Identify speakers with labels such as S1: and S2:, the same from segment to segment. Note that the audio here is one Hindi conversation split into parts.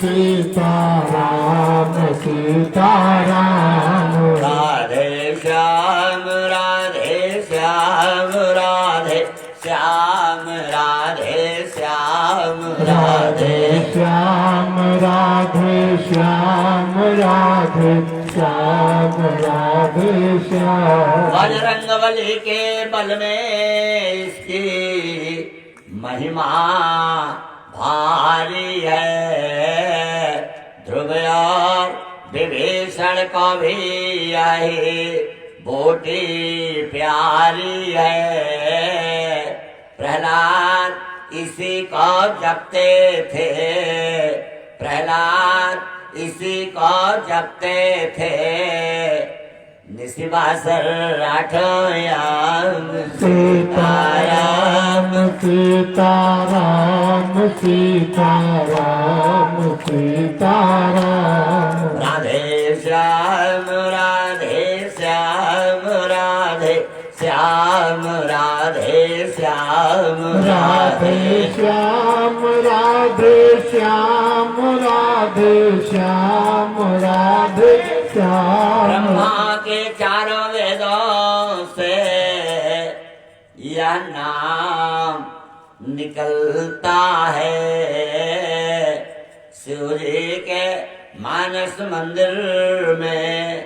S1: सीताराम सीताराम।
S2: राधे श्याम राधे श्याम राधे श्याम राधे श्याम
S1: राधे श्याम राधे श्याम राधे श्याम राधे श्याम।
S2: बजरंगबली के बल में इसकी महिमा भारी है। ध्रुव और विभीषण को भी यही बूटी प्यारी है। प्रहलाद इसी को जपते थे, प्रहलाद इसी को जपते थे। निशिवासर राठोयाम
S1: सीताराम सीताराम सीताराम सीताराम।
S2: राधे श्याम राधे श्याम राधे श्याम राधे श्याम
S1: राधे श्याम राधे श्याम राधे श्याम राधे श्याम।
S2: ब्रह्मा के चारों वेदों से यह नाम निकलता है। शिव जी के मानस मंदिर में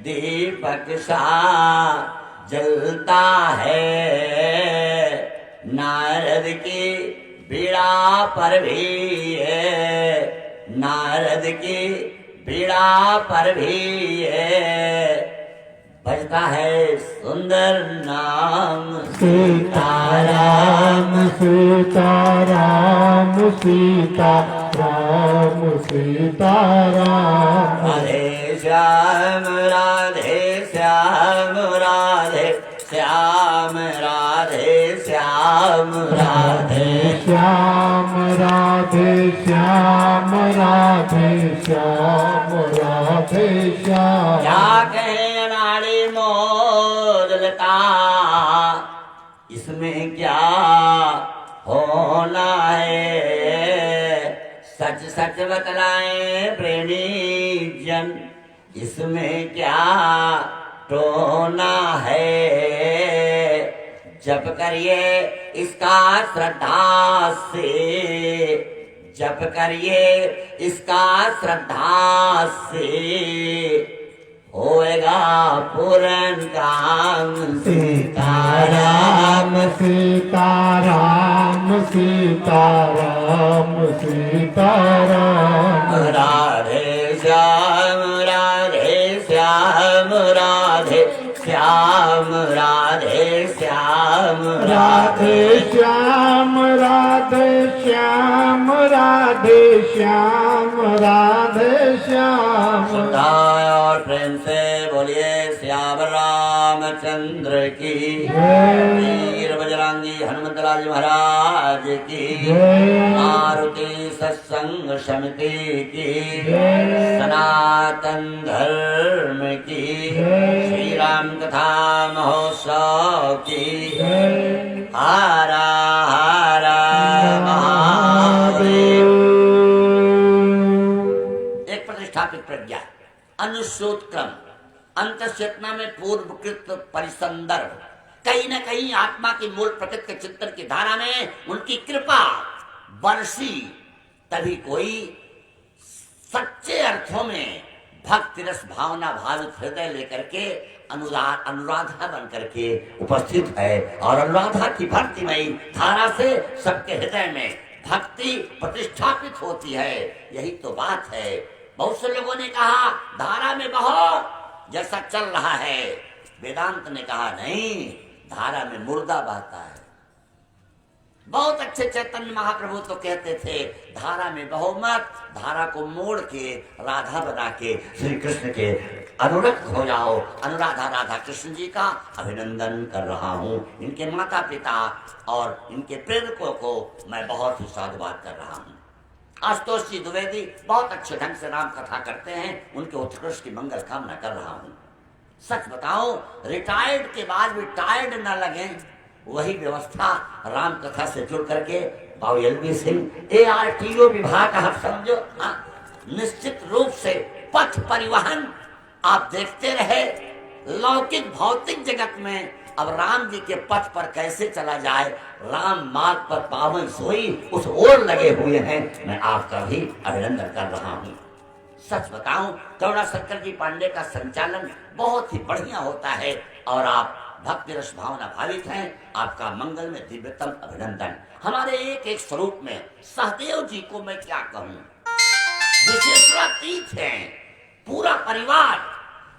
S2: दीपक सा जलता है। नारद की बीड़ा पर भी है, नारद की बीड़ा पर भी बजता है सुंदर नाम
S1: सीताराम सीताराम सीताराम सीताराम।
S2: राधे श्याम राधे श्याम राधे श्याम राधे श्याम राधे
S1: श्याम राधे श्याम राधे श्याम राधे श्याम।
S2: क्या कहे नाड़ी मोदलता, इसमें क्या होना है। सच सच बतलाए प्रेमी जन, इसमें क्या टोना है। जप करिए इसका श्रद्धा से, जप करिए इसका श्रद्धा से। होएगा पूर्ण काम।
S1: सीताराम सीताराम सीताराम सीताराम।
S2: राधे श्याम राधे श्याम राधे श्याम राधे श्याम
S1: राधे श्याम राधे श्याम राधे श्याम राधे श्याम।
S2: श्रद्धा और प्रेम से बोलिए श्याम रामचंद्र की वीर बजरंगी हनुमत लाल महाराज की मारुति सत्संग समिति की सनातन धर्म की श्री राम कथा महोत्सव की हरा हरा महादेव। एक प्रतिष्ठापित प्रज्ञा अनुसूत क्रम अंतःचेतना में पूर्वकृत परिसंदर्भ कहीं न कहीं आत्मा की मूल प्रकृति के चिंतन की धारा में उनकी कृपा बरसी, तभी कोई सच्चे अर्थों में भक्ति रस भावना भावित हृदय लेकर के अनुराधा बन करके उपस्थित है। और अनुराधा की भक्तिमयी धारा से सबके हृदय में भक्ति प्रतिष्ठापित होती है। यही तो बात है। बहुत से लोगों ने कहा धारा में बहो जैसा चल रहा है। वेदांत ने कहा नहीं, धारा में मुर्दा बहता है। बहुत अच्छे चैतन्य महाप्रभु तो कहते थे धारा में बहो मत, धारा को मोड़ के राधा बना के श्री कृष्ण के अनुरक्त हो जाओ। अनुराधा राधा कृष्ण जी का अभिनंदन कर रहा हूँ। इनके माता पिता और इनके प्रेरकों को मैं बहुत ही साधुवाद कर रहा हूँ। आशुतोष जी द्विवेदी बहुत अच्छे ढंग से राम कथा करते हैं, उनके उत्कृष्ट की मंगल कामना कर रहा हूँ। सच बताओ, रिटायर्ड के बाद भी टायर्ड न लगे, वही व्यवस्था राम कथा से जुड़ करके बाबू एलवी सिंह ARTO विभाग आप समझो। निश्चित रूप से पथ परिवहन आप देखते रहे लौकिक भौतिक जगत में। अब राम जी के पथ पर कैसे चला जाए, राम मार्ग पर पावन सोई उस ओर लगे हुए हैं। मैं आपका भी अभिनंदन कर रहा हूँ। सच बताऊं, करुणाशंकर जी पांडे का संचालन बहुत ही बढ़िया होता है और आप भक्ति रस भावना भावित हैं। आपका मंगल में दिव्यतम अभिनंदन। हमारे एक एक स्वरूप में सहदेव जी को मैं क्या कहूं, विशेषातीत है पूरा परिवार।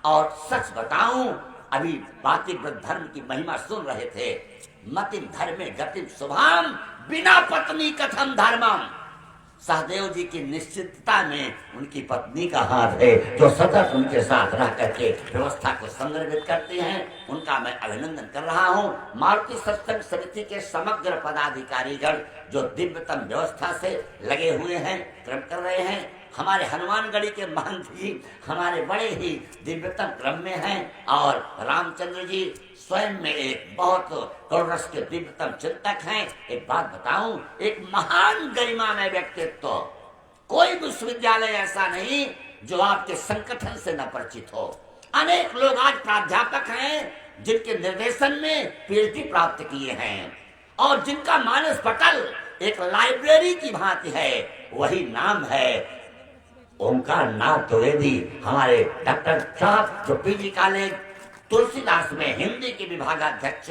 S2: और सच बताऊं, अभी बाती व्रत धर्म की महिमा सुन रहे थे। मतिम धर्मे गतिम शुभाम बिना पत्नी कथम धर्मम। सहदेव जी की निश्चितता में उनकी पत्नी का हाथ है, जो सतत उनके साथ रह करके व्यवस्था को संदर्भित करते हैं। उनका मैं अभिनंदन कर रहा हूँ। मारुति सत्संग समिति के समग्र पदाधिकारीगण जो दिव्यतम व्यवस्था से लगे हुए हैं, क्रम कर रहे हैं। हमारे हनुमानगढ़ी के महंत जी हमारे बड़े ही दिव्यतम क्रम में हैं और रामचंद्र जी स्वयं में एक बहुत करुण रस के दिव्यतम चिंतक हैं। एक बात बताऊं, एक महान गरिमामय व्यक्तित्व, कोई विश्वविद्यालय ऐसा नहीं जो आपके संगठन से न परिचित हो। अनेक लोग आज प्राध्यापक हैं जिनके निर्देशन में पीएचडी प्राप्त किए हैं और जिनका मानस पटल एक लाइब्रेरी की भांति है। वही नाम है ओंकार नाथ द्विवेदी, हमारे डॉक्टर साहब जो पीजी कॉलेज तुलसीदास में हिंदी के विभागाध्यक्ष।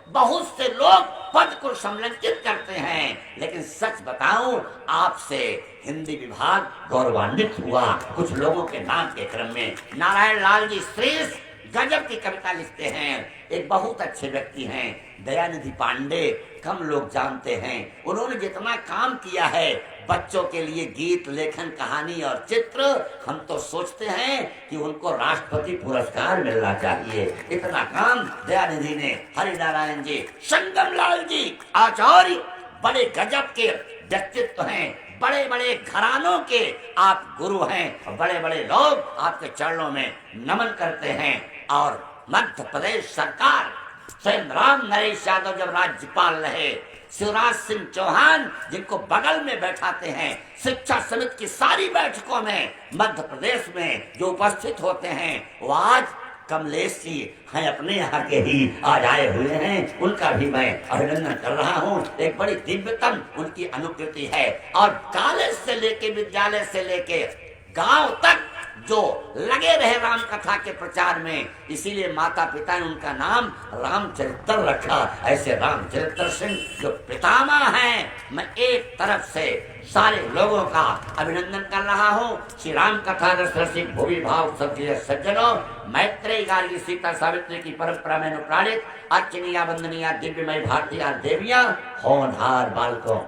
S2: बहुत से लोग पद को संलग्नित करते हैं, लेकिन सच बताऊं, आपसे हिंदी विभाग गौरवान्वित हुआ कुछ लोगों के नाम के क्रम में। नारायण लाल जी श्रेष्ठ गजब की कविता लिखते हैं, एक बहुत अच्छे व्यक्ति हैं। दयानिधि पांडे कम लोग जानते हैं, उन्होंने जितना काम किया है बच्चों के लिए गीत लेखन, कहानी और चित्र, हम तो सोचते हैं कि उनको राष्ट्रपति पुरस्कार मिलना चाहिए। इतना काम दयानिधि ने। हरिनारायण जी, संगम लाल जी आचार्य बड़े गजब के व्यक्तित्व हैं, बड़े बड़े घरानों के आप गुरु हैं और बड़े बड़े लोग आपके चरणों में नमन करते हैं। और मध्य प्रदेश सरकार स्वयं राम नरेश यादव जब राज्यपाल रहे, शिवराज सिंह चौहान जिनको बगल में बैठाते हैं, शिक्षा समिति की सारी बैठकों में मध्य प्रदेश में जो उपस्थित होते हैं, वो आज कमलेश जी हैं, अपने यहाँ के ही आज आए हुए हैं। उनका भी मैं अभिनंदन कर रहा हूँ। एक बड़ी दिव्यतम उनकी अनुकृति है और कॉलेज से लेके विद्यालय से लेके गांव तक जो लगे रहे राम कथा के प्रचार में, इसीलिए माता पिता ने उनका नाम रामचरित्र रखा। ऐसे रामचरित्र सिंह जो पितामह हैं, मैं एक तरफ से सारे लोगों का अभिनंदन कर रहा हूँ। श्री राम कथा रसिक भूमि भाव सज्जन सज्जनों, मैत्रेयी गार्गी सीता सावित्री की परंपरा में अनुप्राणित अर्चनीय वंदनीय दिव्यमय भारतीय देवियां, होनहार बालकों,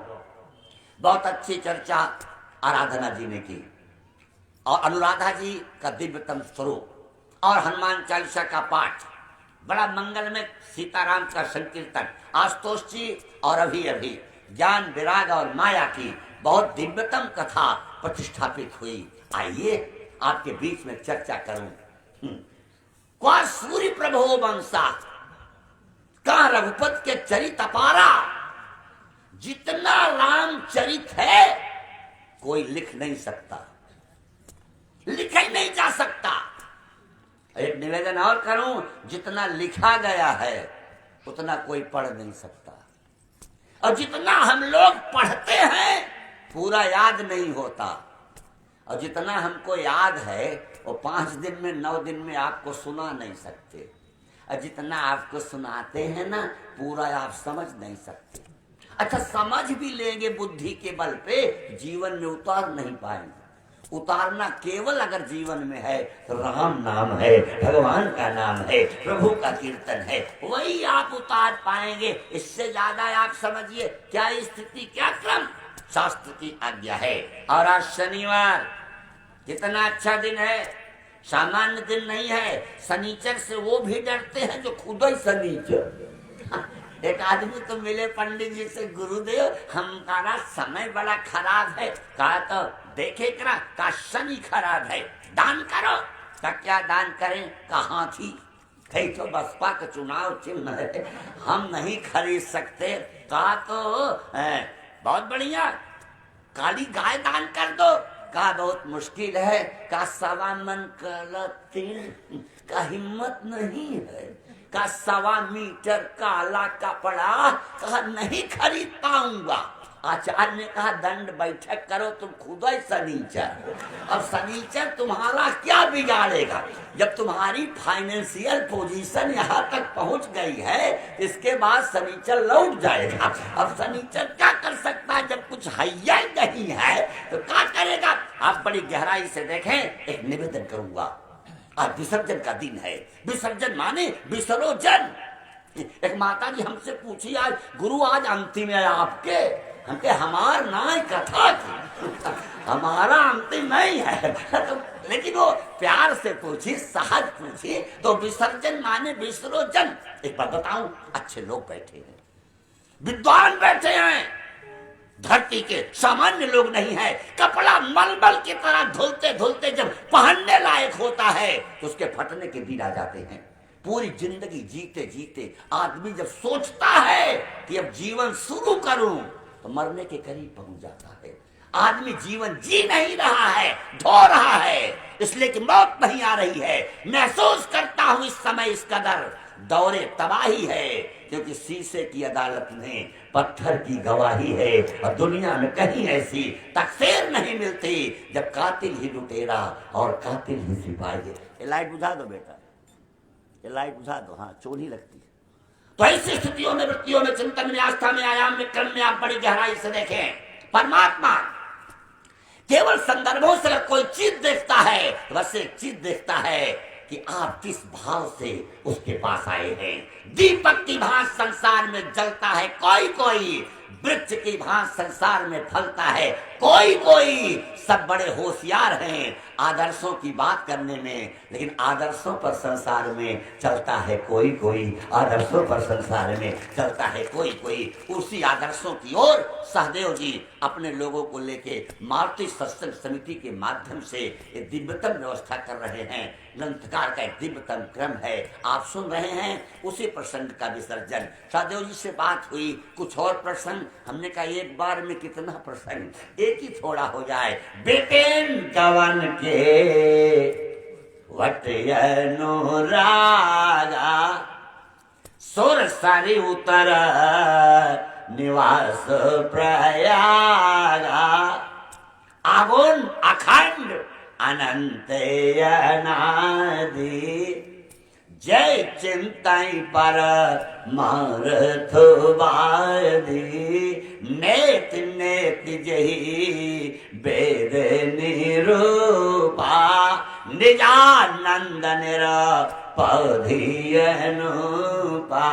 S2: बहुत अच्छी चर्चा आराधना जी ने की और अनुराधा जी का दिव्यतम स्वरूप और हनुमान चालीसा का पाठ, बड़ा मंगल में सीताराम का संकीर्तन, आशुतोष जी और अभी अभी ज्ञान विराग और माया की बहुत दिव्यतम कथा प्रतिष्ठापित हुई। आइए आपके बीच में चर्चा करूं। क्वा सूर्य प्रभो वंशा, कहा रघुपत के चरित अपारा। जितना राम चरित है कोई लिख नहीं सकता, लिखा ही नहीं जा सकता। एक निवेदन और करूं, जितना लिखा गया है उतना कोई पढ़ नहीं सकता, और जितना हम लोग पढ़ते हैं पूरा याद नहीं होता, और जितना हमको याद है वो 5 दिन में 9 दिन में आपको सुना नहीं सकते, और जितना आपको सुनाते हैं ना पूरा आप समझ नहीं सकते। अच्छा, समझ भी लेंगे बुद्धि के बल पे, जीवन में उतार नहीं पाएंगे। उतारना केवल अगर जीवन में है तो राम नाम है, भगवान का नाम है, प्रभु का कीर्तन है, वही आप उतार पाएंगे। इससे ज्यादा आप समझिए क्या स्थिति, क्या क्रम शास्त्र की आज्ञा है। और आज शनिवार कितना अच्छा दिन है, सामान्य दिन नहीं है। शनिचर से वो भी डरते हैं जो खुद ही शनिचर। एक आदमी तो मिले पंडित जी से, गुरुदेव हमारा समय बड़ा खराब है। कहा तो देखे का शनि खराब है, दान करो। का क्या दान करें? का हाथी, कहीं तो बसपा का चुनाव चिन्ह है, हम नहीं खरीद सकते। कहा तो बहुत बढ़िया, काली गाय दान कर दो। का बहुत मुश्किल है, का सवा मन काला तिल, का हिम्मत नहीं है, का 1.25 मीटर काला कपड़ा कहा नहीं खरीद पाऊंगा। आचार्य ने कहा दंड बैठक करो तुम खुद ही सनीचर। अब सनीचर तुम्हारा क्या बिगाड़ेगा? जब तुम्हारी फाइनेंशियल पोजीशन यहाँ तक पहुंच गई है, इसके बाद सनीचर लौट जाएगा। अब सनीचर क्या कर सकता है जब कुछ हैया नहीं है, तो क्या करेगा? आप बड़ी गहराई से देखें। एक निवेदन करूंगा, आज विसर्जन का दिन है। विसर्जन माने विसर्जन। एक माता जी हमसे पूछी, आज गुरु आज अंतिम है आपके? हमके हमार नाय कथा की, हमारा अंतिम नहीं है। तो लेकिन वो प्यार से पूछी, सहज पूछी, तो विसर्जन माने विसर्जन। एक बात बताऊं, अच्छे लोग बैठे हैं, विद्वान बैठे हैं, धरती के सामान्य लोग नहीं है। कपड़ा मलमल की तरह धुलते धुलते जब पहनने लायक होता है तो उसके फटने के दिन आ जाते हैं। पूरी जिंदगी जीते जीते आदमी जब सोचता है कि अब जीवन शुरू करूं, तो मरने के करीब पहुंच जाता है। आदमी जीवन जी नहीं रहा है, ढो रहा है, इसलिए कि मौत नहीं आ रही है। महसूस करता हूं इस समय इस कदर दौरे तबाही है, क्योंकि शीशे की अदालत में पत्थर की गवाही है। और दुनिया में कहीं ऐसी तकसीर नहीं मिलती जब कातिल ही लुटेरा और कातिल ही सिपाही। ये लाइट बुझा दो बेटा, ये लाइट बुझा दो। हाँ, चोरी लगती है। तो ऐसी स्थितियों में, वृत्तियों में, चिंतन में, आस्था में, आयाम में, क्रम में आप बड़ी गहराई से देखें। परमात्मा केवल संदर्भों से कोई चीज देखता है, बस एक चीज देखता है कि आप किस भाव से उसके पास आए हैं। दीपक की भांति संसार में जलता है कोई कोई, वृक्ष की भांति संसार में फलता है कोई कोई। सब बड़े होशियार हैं आदर्शों की बात करने में, लेकिन आदर्शों पर संसार में चलता है कोई कोई, आदर्शों पर संसार में चलता है कोई कोई। उसी आदर्शों की ओर सहदेव जी अपने लोगों को लेके मारुति सत्संग समिति के माध्यम से एक दिव्यतम व्यवस्था कर रहे हैं। ग्रंथकार का एक दिव्यतम क्रम है, आप सुन रहे हैं। उसी प्रसंग का विसर्जन। सहदेव जी से बात हुई, कुछ और प्रसंग। हमने कहा एक बार में कितना प्रसंग, एक ही थोड़ा हो जाए। बेटेन कवन के वट अनुरागा, सुर सरी उतर निवास प्रयागा, आगुन अखंड अनंत अनादि, जय चिंताई पर मारथ वादी, नेत नेत जही वेद निरूपा, निजानंद निरपधि अनुपा।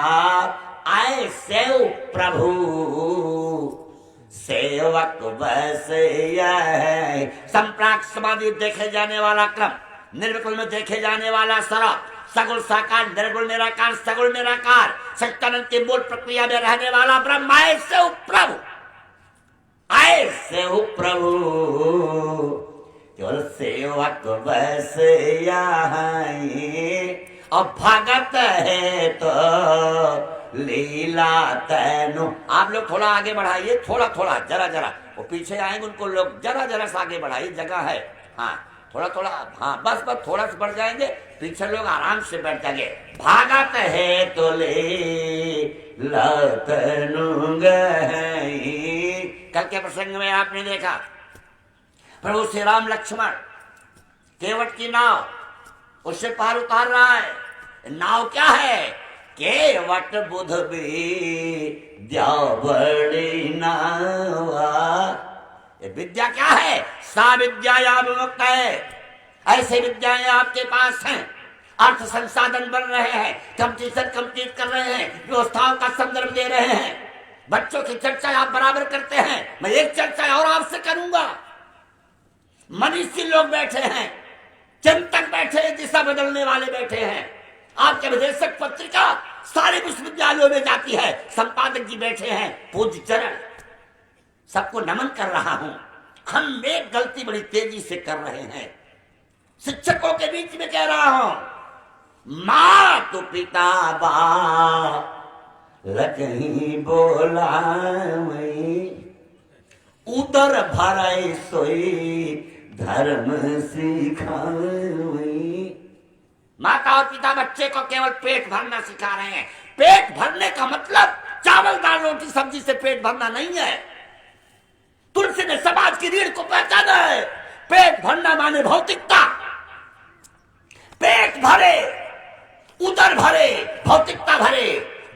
S2: ऐसे प्रभु सेवक बस यह। संप्राक समाधि देखे जाने वाला क्रम, निर्विकल्प में देखे जाने वाला शराब, सगुण साकार, निर्गुण निराकार, सगुण निराकार, सच्चिदानंद की मूल प्रक्रिया में रहने वाला ब्रह्म। ऐसे प्रभु, ऐसे प्रभु केवल सेवक बस यहीं। और भगत है तो लीला तैनु। आप लोग थोड़ा आगे बढ़ाइए, थोड़ा थोड़ा, जरा जरा। वो पीछे आएंगे उनको लोग जरा जरा से आगे बढ़ाइए, जगह है। हाँ, थोड़ा थोड़ा, हाँ बस बस थोड़ा सा बढ़ जाएंगे, पीछे लोग आराम से बैठ जाएंगे। भागत है तो लीला तैनु गई। कल के प्रसंग में आपने देखा प्रभु श्री राम लक्ष्मण केवट की नाव, उससे पार उतार रहा है। नाव क्या है? केवट बुध विद्या बड़ी नावा। ये विद्या क्या है? सा विद्या विमुक्त है। ऐसे विद्याएं आपके पास हैं, अर्थ संसाधन बन रहे हैं, कंपटीशन कंप्लीट कर रहे हैं, व्यवस्थाओं का संदर्भ दे रहे हैं। बच्चों की चर्चा आप बराबर करते हैं, मैं एक चर्चा और आपसे करूंगा। मनीषी लोग बैठे हैं, चिंतक बैठे हैं, दिशा बदलने वाले बैठे हैं। आपके विदेशक पत्रिका सारे विश्वविद्यालयों में जाती है, संपादक जी बैठे हैं, पूज्य चरण। सबको नमन कर रहा हूं। हम एक गलती बड़ी तेजी से कर रहे हैं। शिक्षकों के बीच में कह रहा हूं, माँ तो पिता बा लकही बोला मई, उदर भराई सोई धर्म सिखाई। माता और पिता बच्चे को केवल पेट भरना सिखा रहे हैं। पेट भरने का मतलब चावल दाल रोटी सब्जी से पेट भरना नहीं है। तुलसी ने समाज की रीढ़ को पहचाना है। पेट भरना माने भौतिकता। पेट भरे, उदर भरे, भौतिकता भरे,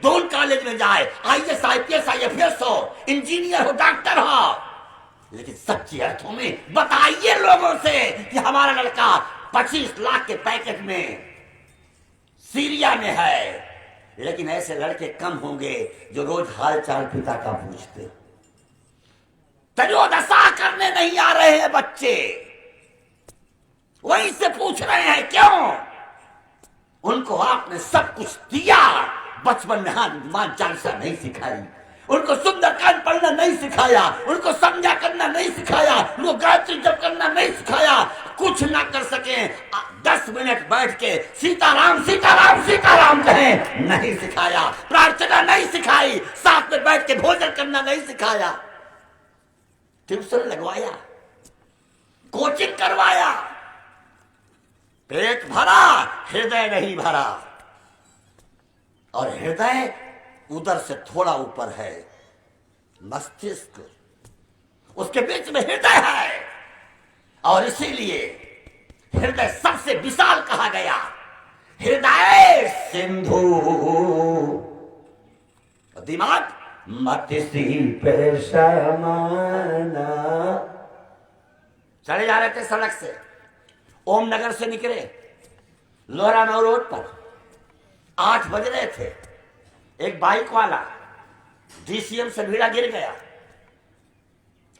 S2: दोनों कॉलेज में जाए, IAS IPS IFS हो, इंजीनियर हो, डॉक्टर हो, लेकिन सच्चे अर्थों में बताइए लोगों से कि हमारा लड़का 25 लाख के पैकेट में सीरिया में है। लेकिन ऐसे लड़के कम होंगे जो रोज हाल चाल पिता का पूछते। त्रयोदशा करने नहीं आ रहे हैं बच्चे, वहीं से पूछ रहे हैं क्यों? उनको आपने सब कुछ दिया, बचपन में हनुमान चालीसा नहीं सिखाई, उनको सुंदरकांड पढ़ना नहीं सिखाया, उनको संज्ञा करना नहीं सिखाया, उनको गायत्री जप करना नहीं सिखाया। कुछ ना कर सके 10 मिनट बैठ के सीताराम सीताराम सीताराम कहें नहीं सिखाया, प्रार्थना नहीं सिखाई, साथ में बैठ के भोजन करना नहीं सिखाया, ट्यूशन लगवाया, कोचिंग करवाया, पेट भरा, हृदय नहीं भरा। और हृदय उधर से थोड़ा ऊपर है, मस्तिष्क उसके बीच में हृदय है। और इसीलिए हृदय सबसे विशाल कहा गया। हृदय सिंधु, दिमाग मतिसी पे समाना। चले जा रहे थे सड़क से, ओम नगर से निकले, लोहरानौ रोड पर 8 बज रहे थे। एक बाइक वाला DCM से भिड़ा गिर गया।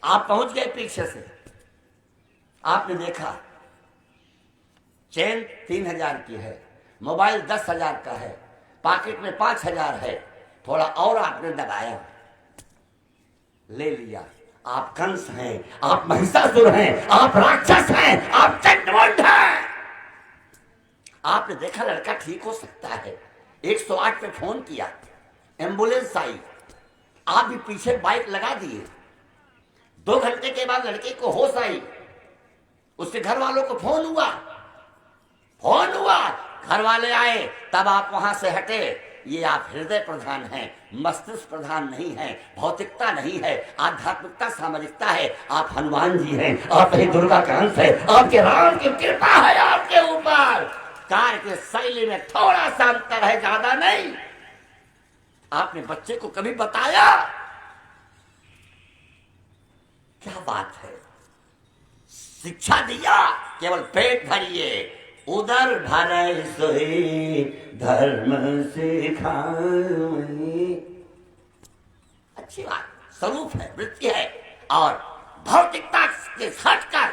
S2: आप पहुंच गए पीछे से, आपने देखा चेन 3000 की है, मोबाइल 10,000 का है, पॉकेट में 5,000 है, थोड़ा और आपने दबाया, ले लिया। आप कंस हैं, आप महिषासुर हैं, आप राक्षस हैं, आप चंडमुंड हैं। आपने देखा लड़का ठीक हो सकता है, 108 पे फोन किया, एम्बुलेंस आई, आप भी पीछे बाइक लगा दिए। 2 घंटे के बाद लड़के को होश आई, उसके घर वालों को फोन हुआ, घर वाले आए, तब आप वहां से हटे। ये आप हृदय प्रधान हैं, मस्तिष्क प्रधान नहीं है, भौतिकता नहीं है, आध्यात्मिकता सामाजिकता है। आप हनुमान जी हैं, आप ही दुर्गा का अंश है, आपके राम की कृपा है आपके ऊपर। कार्य की शैली में थोड़ा सा अंतर है, ज्यादा नहीं। आपने बच्चे को कभी बताया? क्या बात है, शिक्षा दिया, केवल पेट भरिए, उदर भरे सोई धर्म सिखाई। अच्छी बात, स्वरूप है, वृत्ति है। और भौतिकता से हटकर,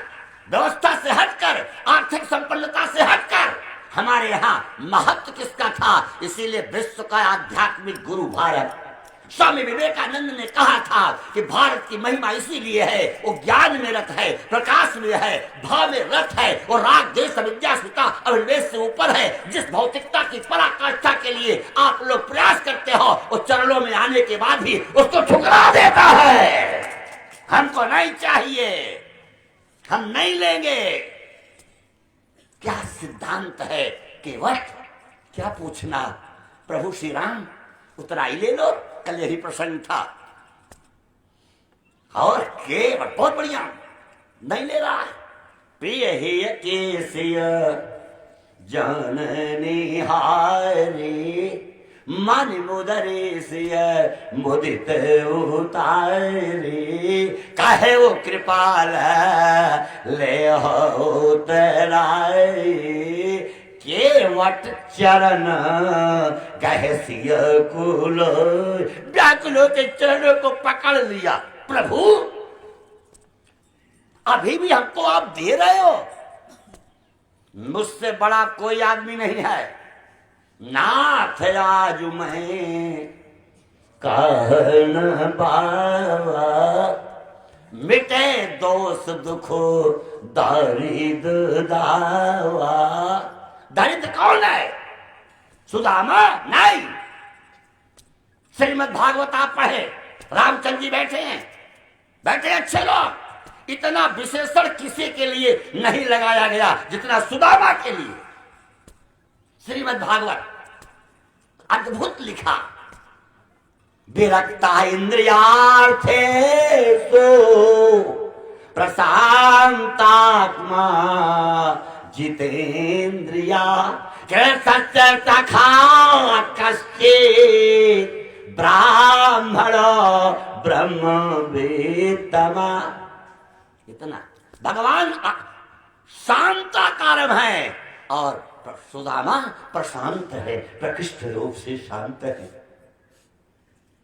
S2: व्यवस्था से हटकर, आर्थिक संपन्नता से हटकर हमारे यहाँ महत्व किसका था? इसीलिए विश्व का आध्यात्मिक गुरु भारत। स्वामी विवेकानंद ने कहा था कि भारत की महिमा इसीलिए है, वो ज्ञान में रत है, प्रकाश में है, भाव में रत है, वो राग देश विद्या स्मिता अभिनिवेश से ऊपर है। जिस भौतिकता की पराकाष्ठा के लिए आप लोग प्रयास करते हो, वो चरणों में आने के बाद भी उसको ठुकरा देता है। हमको नहीं चाहिए, हम नहीं लेंगे। क्या सिद्धांत है केवल? क्या पूछना? प्रभु श्री राम उतराई ले लो, कल यही प्रसंग था। और केवल बहुत बढ़िया, नहीं ले रहा है। प्रिय ही केसिय जननी हारी, मन मुदरी सिय मुदित उतारी। काहे वो कृपाल ले हो तराई, केवट चरण कहे सिय कुलो। व्याकुलों के चरणों को पकड़ लिया। प्रभु अभी भी हमको आप दे रहे हो, मुझसे बड़ा कोई आदमी नहीं है। नाथ आज मैं कह न पावा, मिटे दोष दुखो दरिद्र दावा। दरिद्र कौन है? सुदामा? नहीं। श्रीमद् भागवत आप पढ़े, रामचंद्र जी बैठे हैं, बैठे अच्छे लोग, इतना विशेषण किसी के लिए नहीं लगाया गया जितना सुदामा के लिए। श्रीमद् भागवत अद्भुत लिखा, विरक्ता इंद्रियार्थे सो प्रशांतात्मा जितेन्द्रिया सत्यखा कश्चित् ब्राह्मण ब्रह्म वेत्तमा। इतना भगवान शांताकारम है और सुदामा प्रशांत है, प्रकृष्ट रूप से शांत है,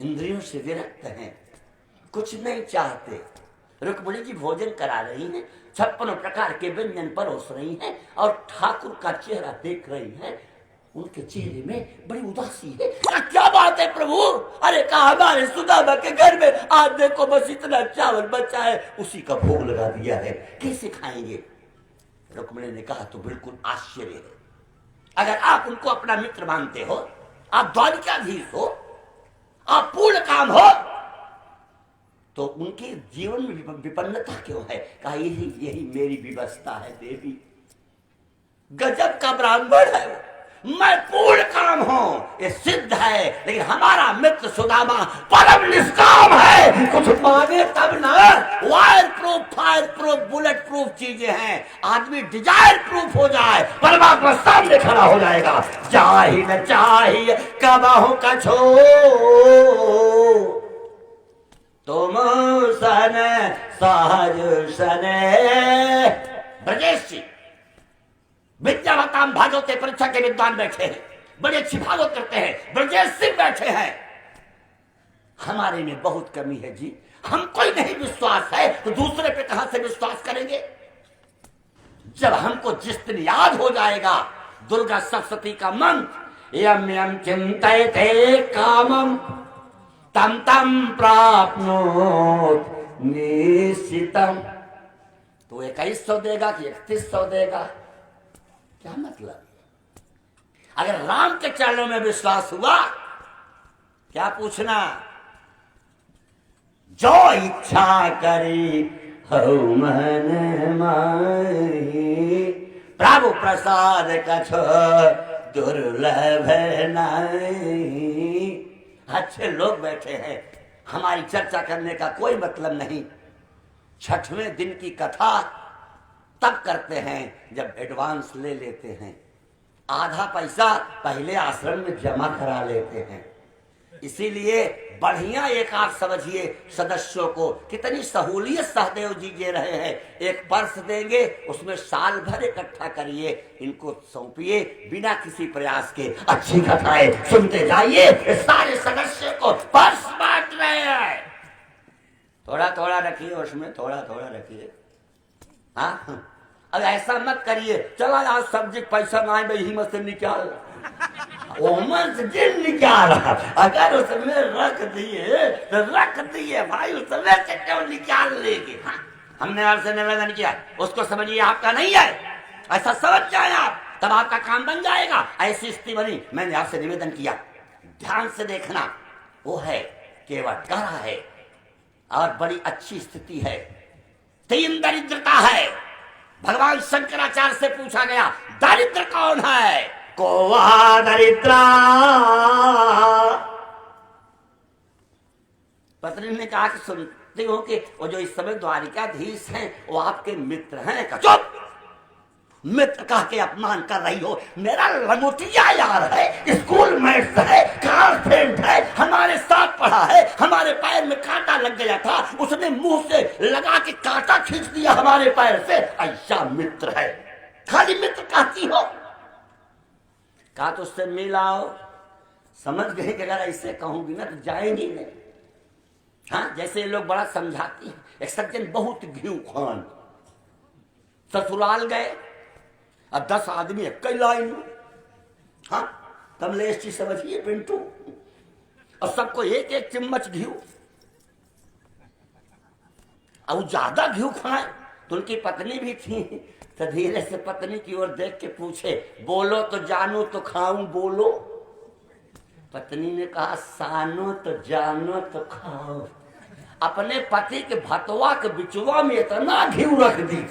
S2: इंद्रियों से विरक्त हैं, कुछ नहीं चाहते। रुक्मिणी जी भोजन करा रही हैं, 56 प्रकार के व्यंजन परोस रही हैं और ठाकुर का चेहरा देख रही हैं। उनके चेहरे में बड़ी उदासी है। क्या बात है प्रभु? अरे कहा हमारे सुदामा के घर में आज देखो बस इतना चावल बचा है, उसी का भोग लगा दिया है, कैसे खाएंगे? रुक्मिणी ने कहा तो बिल्कुल आश्चर्य है। अगर आप उनको अपना मित्र मानते हो, आप द्वारिकाधीश हो, आप पूर्ण काम हो, तो उनके जीवन में विपन्नता क्यों है? कहा यही मेरी व्यवस्था है देवी। गजब का ब्राह्मण है वो, मैं पूर्ण काम हूं, ये सिद्ध है। लेकिन हमारा मित्र सुदामा परम निष्काम है, कुछ मांगे तब ना। Wire proof, fire proof, bullet proof चीजें हैं। आदमी डिजायर प्रूफ हो जाए, परमात्मा सामने खड़ा हो जाएगा। चाही न चाहिए कबहु कछो, तुम सन सहज सने। ब्रजेश जी विद्यावताम भागवते परीक्षा के विद्वान बैठे हैं, बड़ी अच्छी भागवत करते हैं। ब्रजेश सिंह बैठे हैं। हमारे में बहुत कमी है जी, हमको ही नहीं विश्वास है तो दूसरे पे कहां से विश्वास करेंगे? जब हमको जिस दिन याद हो जाएगा दुर्गा सरस्वती का मंत्र, यम यम चिंतयते कामम तम तम प्राप्नोत निश्चितम, तो 2100 देगा कि 3100 देगा? क्या मतलब? अगर राम के चरणों में विश्वास हुआ, क्या पूछना? जो इच्छा करी हऊ मन माही, प्रभु प्रसाद कछो दुर्लभ नहीं। अच्छे लोग बैठे हैं, हमारी चर्चा करने का कोई मतलब नहीं। 6वें दिन की कथा तब करते हैं जब एडवांस ले लेते हैं, आधा पैसा पहले आश्रम में जमा करा लेते हैं। इसीलिए बढ़िया एक आप समझिए, सदस्यों को कितनी सहूलियत सहदेव जी दे रहे हैं। एक पर्स देंगे, उसमें साल भर इकट्ठा करिए, इनको सौंपिए, बिना किसी प्रयास के अच्छी कथाएं सुनते जाइए। सारे सदस्यों को पर्स बांट रहे हैं। थोड़ा थोड़ा रखिए, उसमें थोड़ा थोड़ा रखिए। हाँ, अब ऐसा मत करिए चला आज सब्जी पैसा ना आए भाई हिम्मत से निकाल, निकाल। अगर उसमें रख दिए तो रख दिए भाई, उसमें से क्यों निकाल लेंगे? हाँ? हमने आपसे निवेदन किया, उसको समझिए आपका नहीं है, ऐसा समझ जाए आप, तब आपका काम बन जाएगा। ऐसी स्थिति बनी, मैंने आपसे निवेदन किया, ध्यान से देखना। वो है केवल करा है और बड़ी अच्छी स्थिति है। 3 दरिद्रता है। भगवान शंकराचार्य से पूछा गया दरिद्र कौन है? कोवा दरिद्रा। पत्नी ने कहा कि सुनती हो कि वो जो इस समय द्वारिकाधीश हैं वो आपके मित्र हैं। का चुप, मित्र कह के अपमान कर रही हो। मेरा लंगोटिया यार है, स्कूल मेट्स है, कार फ्रेंड है, हमारे साथ पढ़ा है, हमारे पैर में कांटा लग गया था, उसने मुंह से लगा के कांटा खींच दिया हमारे पैर से, ऐसा मित्र है। खाली मित्र कहती हो? कहा तो उससे मिलाओ। समझ गए कि अगर ऐसे कहूंगी ना तो जाएंगी नहीं। हाँ, जैसे लोग बड़ा समझाती हैं। एक सज्जन बहुत घी खान ससुराल गए और 10 आदमी एक लाइन में। हाँ, कमलेश जी समझिए पिंटू, और सबको एक एक चम्मच घी। और ज्यादा घी खाए तो उनकी पत्नी भी थी, तो धीरे से पत्नी की ओर देख के पूछे, बोलो तो जानू तो खाऊं, बोलो। पत्नी ने कहा सानो तो जानो तो खाओ। अपने पति के भतवा के बिचवा में इतना घी रख दी,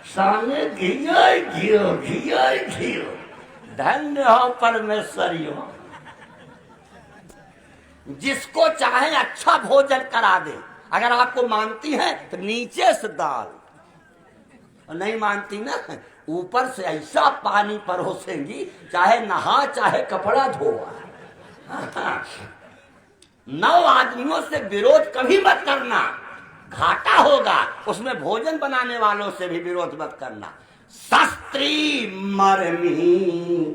S2: सामने घियो। धन्य हो परमेश्वरियो, जिसको चाहे अच्छा भोजन करा दे। अगर आपको मानती है तो नीचे से दाल, और नहीं मानती ना ऊपर से ऐसा पानी परोसेंगी, चाहे नहा चाहे कपड़ा धोआ। 9 आदमियों से विरोध कभी मत करना, घाटा होगा। उसमें भोजन बनाने वालों से भी विरोध मत करना। शास्त्री मरमी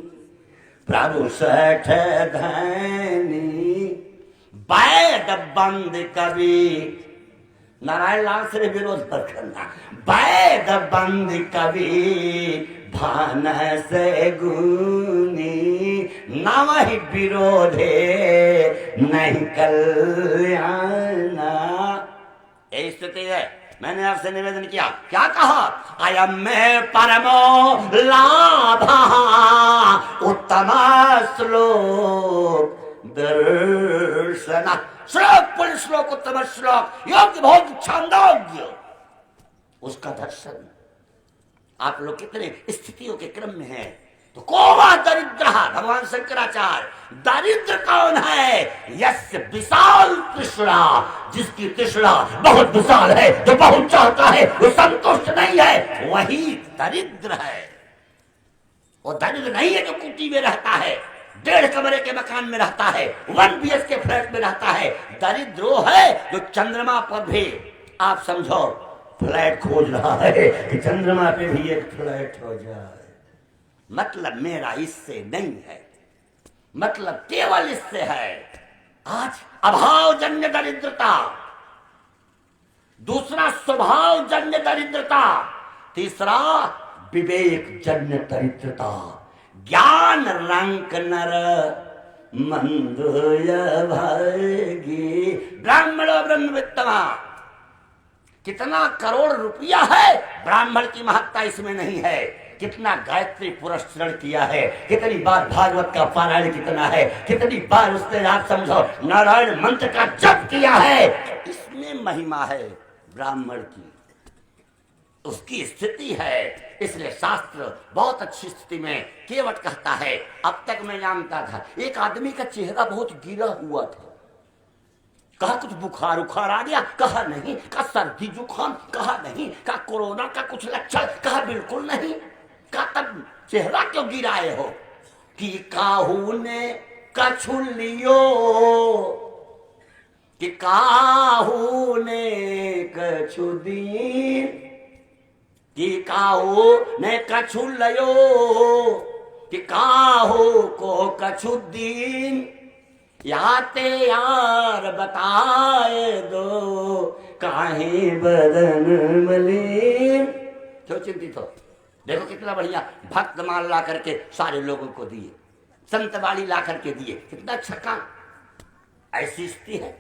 S2: प्रभु सठ धनी, वैद बंद कवि, नारायण लाल से विरोध मत करना। वैद बंद कवि भान से गुनी, न वही विरोधे नहीं कल्याण। यही स्थिति है। मैंने आपसे निवेदन किया, क्या कहा? अयम में परमो लाभ उत्तम श्लोक दर्शन। श्लोक पुण्य श्लोक, उत्तम श्लोक, योग्य भोग छांदोग्य, उसका दर्शन। आप लोग कितने स्थितियों के क्रम में हैं। तो कोवा दरिद्र, भगवान शंकराचार्य, दरिद्र कौन है? यस्य विशाल तृष्णा, जिसकी तृष्णा बहुत विशाल है, जो बहुत चाहता है, वो संतुष्ट नहीं है, वही दरिद्र है। वो दरिद्र नहीं है जो कुटी में रहता है, 1.5 कमरे के मकान में रहता है, 1 BHK फ्लैट में रहता है। दरिद्रो है जो चंद्रमा पर भी, आप समझो, फ्लैट खोज रहा है कि चंद्रमा पे भी एक फ्लैट हो जाए। मतलब मेरा इससे नहीं है, मतलब केवल इससे है। आज अभाव जन्य दरिद्रता, दूसरा स्वभाव जन्य दरिद्रता, तीसरा विवेक जन्य दरिद्रता। ज्ञान रंक नर मंदोय भागी, ब्राह्मणो ब्रह्मवित्तमा। कितना करोड़ रुपया है, ब्राह्मण की महत्ता इसमें नहीं है। कितना गायत्री पुरस्करण किया है, कितनी बार भागवत का पारायण कितना है, कितनी बार उसने, आप समझो, नारायण मंत्र का जप किया है, इसमें महिमा है ब्राह्मण की, उसकी स्थिति है। इसलिए शास्त्र बहुत अच्छी स्थिति में केवट कहता है। अब तक मैं जानता था एक आदमी का चेहरा बहुत गिरा हुआ था, कहा कुछ बुखार उखार आ गया, कहा नहीं, कहा सर्दी जुकाम, कहा नहीं, कहा कोरोना का कुछ लक्षण, कहा बिल्कुल नहीं, कहा तब चेहरा क्यों गिराए हो? कि काहू ने कछु लियो, कि काहू ने कछु दीन, कि काहू ने कछु लयो, कि काहू को कछु दीन, याते यार बताए दो, काहे बदन मलिन। क्यों चिंतित हो? देखो कितना बढ़िया भक्त माल ला करके सारे लोगों को दिए, संत वाली ला करके दिए, कितना अच्छा काम। ऐसी स्थिति है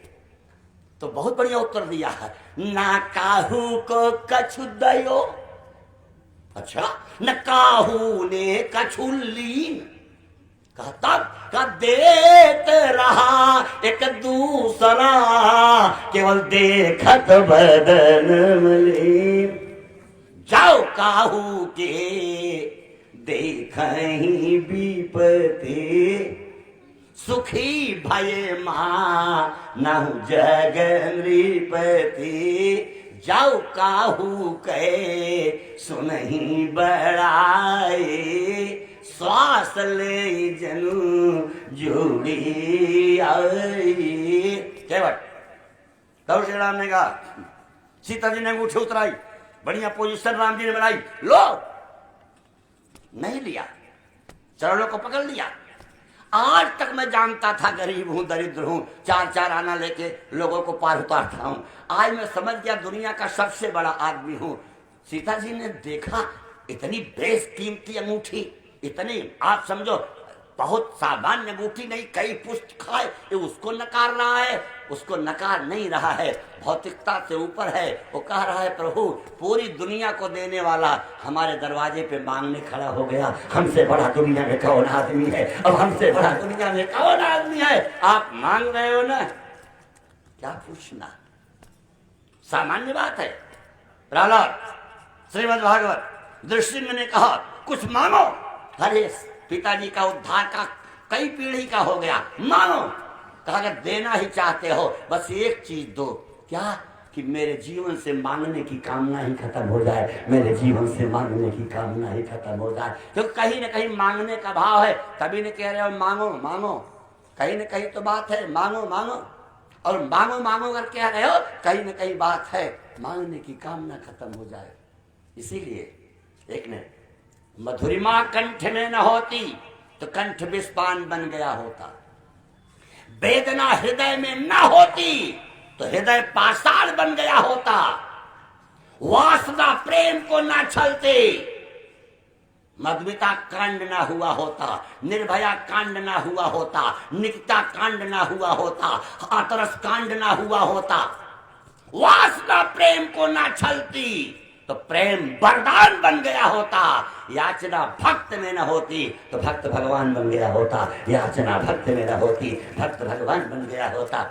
S2: तो बहुत बढ़िया उत्तर दिया है। ना काहू को कछु दयो, अच्छा, न काहू ने कछु लीन, कहता का देत रहा एक दूसरा, केवल देखत बदन मलिन। जाओ काहू के देखहि विपति, सुखी भये मानहु जग नृपति। जाओ काहू के सुनहि बड़ाई, श्वास ले जनु जुड़ी आई। केवट तब श्री राम ने कहा, सीता जी ने अंगूठी उतराई, बढ़िया पोजीशन राम जी ने बनाई, लो, नहीं लिया, चरणों को पकड़ लिया। आज तक मैं जानता था गरीब हूं, दरिद्र हूं, 4 आना लेके लोगों को पार उतारता हूं। आज मैं समझ गया दुनिया का सबसे बड़ा आदमी हूं। सीता जी ने देखा इतनी बेशकीमती अंगूठी, इतनी, आप समझो, बहुत सामान्य अंगूठी नहीं, कई पुष्ट खाए, ये उसको नकार रहा है, उसको नकार नहीं रहा है, भौतिकता से ऊपर है। वो कह रहा है, प्रभु पूरी दुनिया को देने वाला हमारे दरवाजे पे मांगने खड़ा हो गया, हमसे बड़ा दुनिया में कौन आदमी है? अब हमसे बड़ा दुनिया में कौन आदमी है? आप मांग रहे हो ना, क्या पूछना, सामान्य बात है। प्रहलाद श्रीमद् भागवत दृष्टिंग ने कहा कुछ मांगो। अरे पिताजी का उद्धार का कई पीढ़ी का हो गया, मांगो। कहा अगर देना ही चाहते हो बस एक चीज दो। क्या? कि मेरे जीवन से मांगने की कामना ही खत्म हो जाए, मेरे जीवन से मांगने की कामना ही खत्म हो जाए। तो कहीं ना कहीं मांगने का भाव है, तभी ने कह रहे हो मांगो मांगो। कहीं ना कहीं तो बात है मांगो मांगो, और मांगो मांगो कर कह रहे हो, कहीं ना कहीं बात है मांगने की कामना खत्म हो जाए। इसीलिए एक ने मधुरिमा कंठ में न होती तो कंठ विस्पान बन गया होता, वेदना हृदय में न होती तो हृदय पाषाण बन गया होता, वासना प्रेम को न छलते, मधुमिता कांड ना हुआ होता, निर्भया कांड ना हुआ होता, निकिता कांड ना हुआ होता, हाथरस कांड ना हुआ होता, वासना प्रेम को ना छलती तो प्रेम वरदान बन गया होता, याचना भक्त में न होती तो भक्त भगवान बन गया होता, याचना भक्त में न होती भक्त भगवान बन गया होता।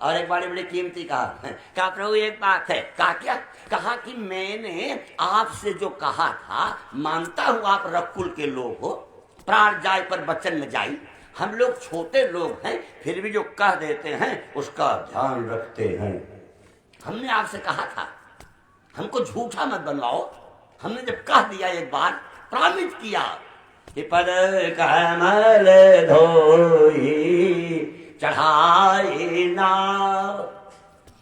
S2: और एक बड़ी बड़ी कीमती कहा प्रभु एक बात है। कहा क्या? कहा कि मैंने आपसे जो कहा था, मानता हूं आप रकुल के लोग हो, प्राण जाय पर वचन न जाई, हम लोग छोटे लोग हैं, फिर भी जो कह देते हैं उसका ध्यान रखते हैं। हमने आपसे कहा था हमको झूठा मत बनवाओ। हमने जब कह दिया एक बार, प्रॉमिस किया कि पद कमल धोई चढ़ाई नाव,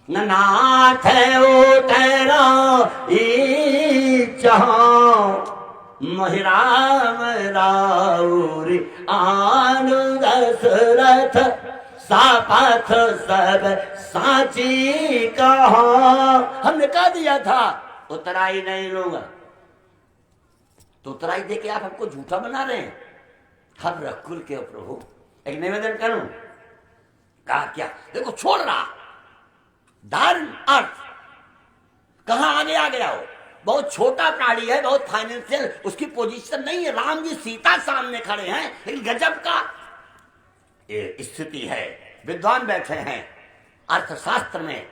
S2: नाथ उतरा महिराम राउरी आनु दशरथ सापथ सब साची कहा। हमने कह दिया था उतराई नहीं लूंगा, तो उतराई दे के आप हमको झूठा बना रहे हैं। हम रकुल के प्रभु एक निवेदन करूं। कहा क्या? देखो छोड़ रहा धर्म अर्थ कहां आगे आ गया हो, बहुत छोटा प्राणी है, बहुत फाइनेंशियल उसकी पोजीशन नहीं है। राम जी सीता सामने खड़े हैं, लेकिन गजब का स्थिति है। विद्वान बैठे हैं अर्थशास्त्र में,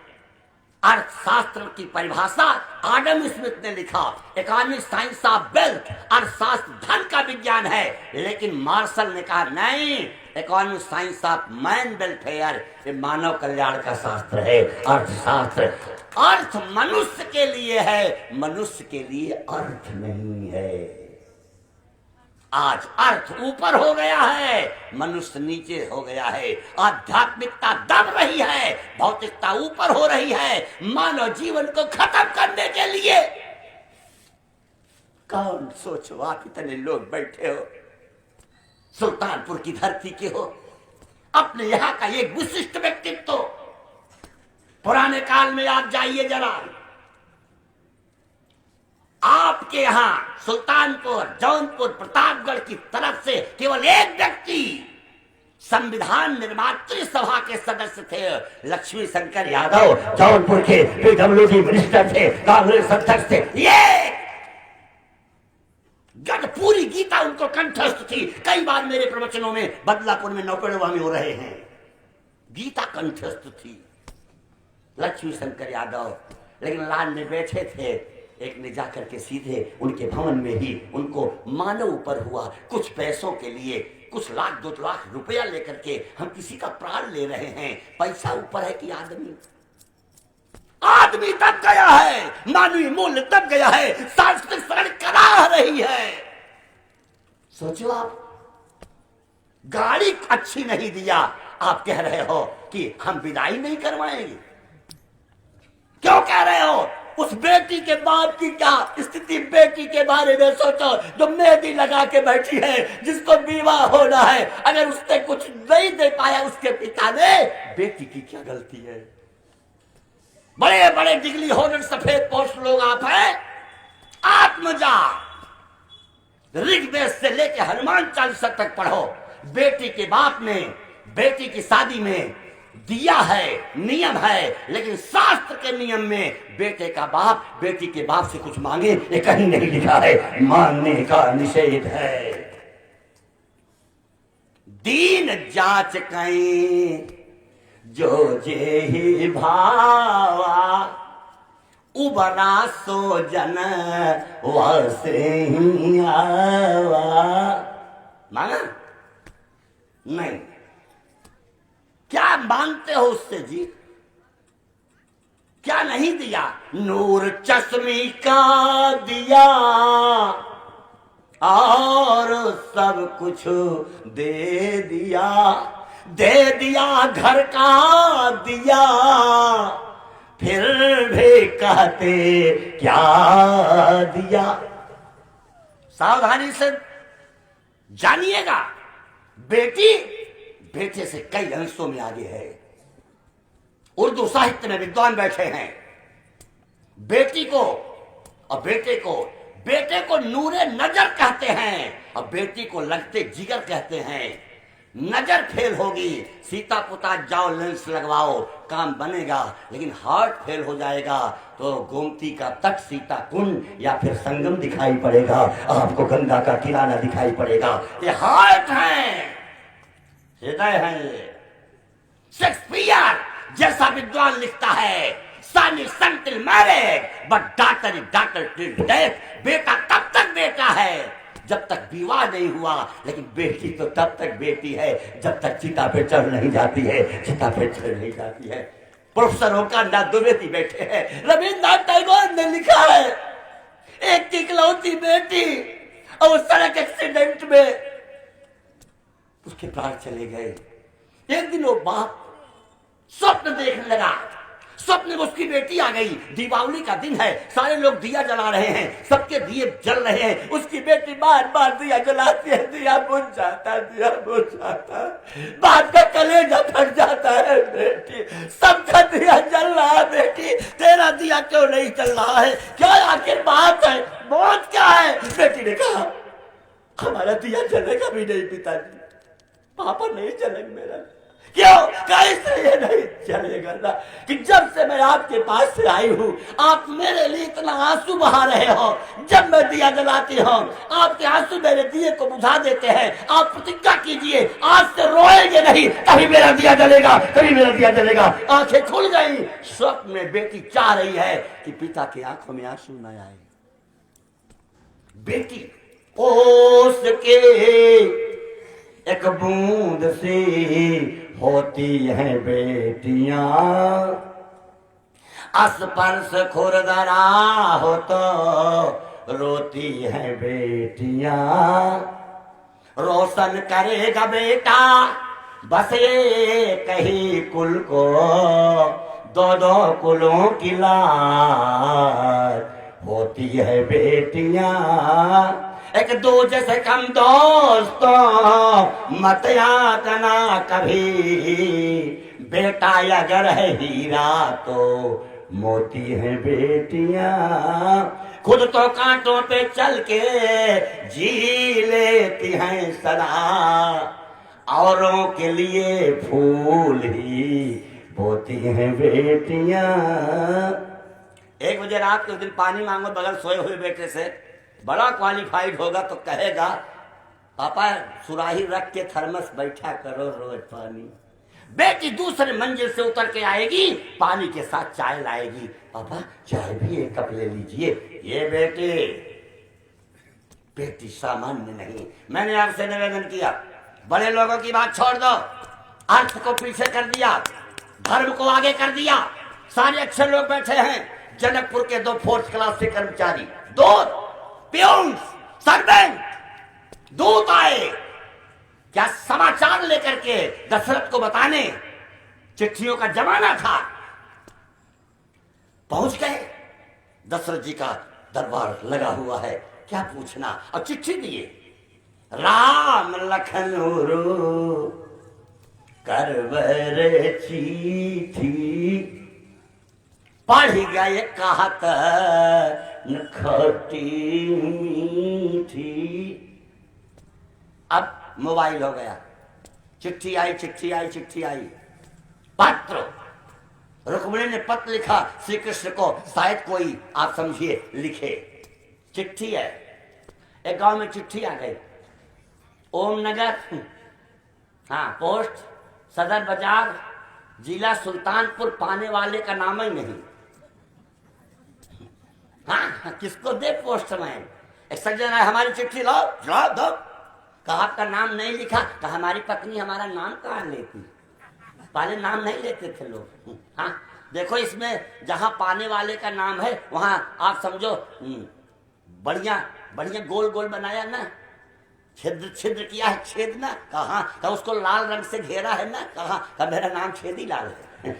S2: अर्थशास्त्र की परिभाषा आडम स्मिथ ने लिखा, इकोनॉमिक साइंस ऑफ वेल्थ, अर्थशास्त्र धन का विज्ञान है। लेकिन मार्शल ने कहा नहीं, economic science of man welfare, ये मानव कल्याण का शास्त्र है। अर्थशास्त्र अर्थ मनुष्य के लिए है, मनुष्य के लिए अर्थ नहीं है। आज अर्थ ऊपर हो गया है, मनुष्य नीचे हो गया है। आध्यात्मिकता दब रही है, भौतिकता ऊपर हो रही है। मानव जीवन को खत्म करने के लिए कौन सोचो आप इतने लोग बैठे हो, सुल्तानपुर की धरती के हो, अपने यहां का एक विशिष्ट व्यक्तित्व। पुराने काल में आप जाइए जरा, आपके यहां सुल्तानपुर, जौनपुर, प्रतापगढ़ की तरफ से केवल एक व्यक्ति संविधान निर्मात्री सभा के सदस्य थे, लक्ष्मी शंकर यादव, जौनपुर के पीडब्ल्यूडी मिनिस्टर थे, कांग्रेस अध्यक्ष थे। ये गढ़ पूरी गीता उनको कंठस्थ थी। कई बार मेरे प्रवचनों में बदलापुर में नौपेड़वा में हो रहे हैं, गीता कंठस्थ थी लक्ष्मी शंकर यादव। लेकिन लाल में बैठे थे, एक ने जाकर के सीधे उनके भवन में ही उनको मानव ऊपर हुआ। कुछ पैसों के लिए, कुछ लाख 2 लाख रुपया लेकर के हम किसी का प्राण ले रहे हैं। पैसा ऊपर है कि आदमी दब गया है, मानवीय मूल्य दब गया है, सांस्कृतिक शरण करा रही है। सोचो आप, गाड़ी अच्छी नहीं दिया, आप कह रहे हो कि हम विदाई नहीं करवाएंगे। क्यों कह रहे हो? उस बेटी के बाप की क्या स्थिति, बेटी के बारे में सोचो जो मेहंदी लगा के बैठी है, जिसको विवाह होना है। अगर उसने कुछ नहीं दे पाया उसके पिता ने, बेटी की क्या गलती है? बड़े बड़े डिग्री होल्डर, सफेद पोस्ट लोग आप हैं। आत्मजा ऋग्वेद से लेके हनुमान चालीसा तक पढ़ो, बेटी के बाप ने बेटी की शादी में दिया है, नियम है। लेकिन शास्त्र के नियम में बेटे का बाप बेटी के बाप से कुछ मांगे, ये कहीं नहीं लिखा है, मांगने का निषेध है। दीन जांच कहीं जो जे ही भावा, उबरा सो जन वैसे ही आवा। मांगा नहीं, क्या मांगते हो उससे जी? क्या नहीं दिया? नूर चश्मी का दिया और सब कुछ दे दिया, दे दिया घर का दिया, फिर भी कहते क्या दिया। सावधानी से जानिएगा, बेटी बेटे से कई अंशों में आगे है। उर्दू साहित्य में विद्वान बैठे हैं। बेटी को और बेटे को नूरे नजर कहते हैं और बेटी को लगते जिगर कहते हैं। नजर फेल होगी, सीता पुता जाओ लेंस लगवाओ, काम बनेगा, लेकिन हार्ट फेल हो जाएगा तो गोमती का तट, सीता कुंड या फिर संगम दिखाई पड़ेगा, आपको गंगा का किनारा दिखाई पड़ेगा। ये हार्ट है, हृदय है। शेक्सपियर जैसा विद्वान लिखता है, son is son till marriage but daughter is daughter till death. बेटा तब तक बेटा है जब तक विवाह नहीं हुआ, लेकिन बेटी तो तब तक बेटी है जब तक चिता पे चढ़ नहीं जाती है, चिता पे चढ़ नहीं जाती है। प्रोफेसर ओकांडा द्विवेदी बैठे हैं। रविन्द्रनाथ टैगोर ने लिखा है, एक इकलौती बेटी और सड़क एक्सीडेंट में उसके प्राण चले गए। एक दिन वो बाप स्वप्न देखने लगा, स्वप्न में उसकी बेटी आ गई। दीपावली का दिन है, सारे लोग दिया जला रहे हैं, सबके दिए जल रहे हैं। उसकी बेटी बार बार दिया जलाती है, दिया बुझ जाता, दिया बुझ जाता, बाप का कलेजा फट जाता है। बेटी सबका दिया जल रहा है, बेटी तेरा दिया क्यों नहीं जल रहा है? क्या आखिर बात है, मौत क्या है? बेटी ने कहा, हमारा दिया जलेगा भी नहीं पिताजी, पापा नहीं जलेगा मेरा। क्यों? कैसे नहीं चलेगा ना कि जब से मैं आपके पास से आई हूँ, आप मेरे लिए इतना आंसू बहा रहे हो। जब मैं दिया जलाती हूँ, आपके आंसू मेरे दिए को बुझा देते हैं। आप प्रतिज्ञा कीजिए, आज से रोएंगे नहीं, कभी मेरा दिया जलेगा, कभी मेरा दिया जलेगा। आंखें खुल गई। स्वप्न में बेटी चाह रही है कि पिता की आंखों में आंसू न आए। बेटी ओस के एक बूंद सी होती हैं बेटियां, अस्पर्श खुरदरा हो तो रोती हैं बेटियां। रोशन करेगा बेटा बस ये कही कुल को, दो दो कुलों की लाज होती है बेटियां। एक दूजे से कम दोस्तों मत यातना कभी, बेटा अगर है हीरा तो मोती है बेटियां। खुद तो कांटों पे चल के जी लेती हैं सदा, औरों के लिए फूल ही बोती हैं बेटियां। 1 बजे रात के दिन पानी मांगो बगल सोए हुए बेटे से, बड़ा क्वालिफाइड होगा तो कहेगा, पापा सुराही रख के थर्मस बैठा करो रोज पानी। बेटी दूसरे मंजिल से उतर के आएगी, पानी के साथ चाय लाएगी, पापा चाय भी 1 कप ले लीजिए। ये बेटी सामान्य नहीं। मैंने आपसे निवेदन किया, बड़े लोगों की बात छोड़ दो, अर्थ को पीछे कर दिया, धर्म को आगे कर दिया। सारे अच्छे लोग बैठे हैं। जनकपुर के 2 4th क्लास के कर्मचारी, 2 प्यून्स, सर्वेंट, दूत आए क्या समाचार लेकर के दशरथ को बताने। चिट्ठियों का जमाना था। पहुंच गए, दशरथ जी का दरबार लगा हुआ है, क्या पूछना। और चिट्ठी दिए, राम लखन करवर चिट्ठी, पढ़ गए कहत खटी मीठी। अब मोबाइल हो गया, चिट्ठी आई, चिट्ठी आई, चिट्ठी आई। पत्र, रुक्मिणी ने पत्र लिखा श्री कृष्ण को, शायद कोई आप समझिए लिखे। चिट्ठी है। एक गांव में चिट्ठी आ गई, ओम नगर, हाँ पोस्ट सदर बाजार, जिला सुल्तानपुर, पाने वाले का नाम ही नहीं। हाँ, किसको दे पोस्टमैन? एक सज्जन है, हमारी चिट्ठी लाओ, लाओ दो। कहा आपका नाम नहीं लिखा। कहा हमारी पत्नी हमारा नाम कहाँ लेती, पहले नाम नहीं लेते थे लोग। हाँ, देखो इसमें जहां पाने वाले का नाम है वहां आप समझो बढ़िया बढ़िया गोल गोल बनाया ना, छिद्र छिद्र किया है, छेद ना। कहा उसको लाल रंग से घेरा है ना। कहा मेरा नाम छेदी लाल है।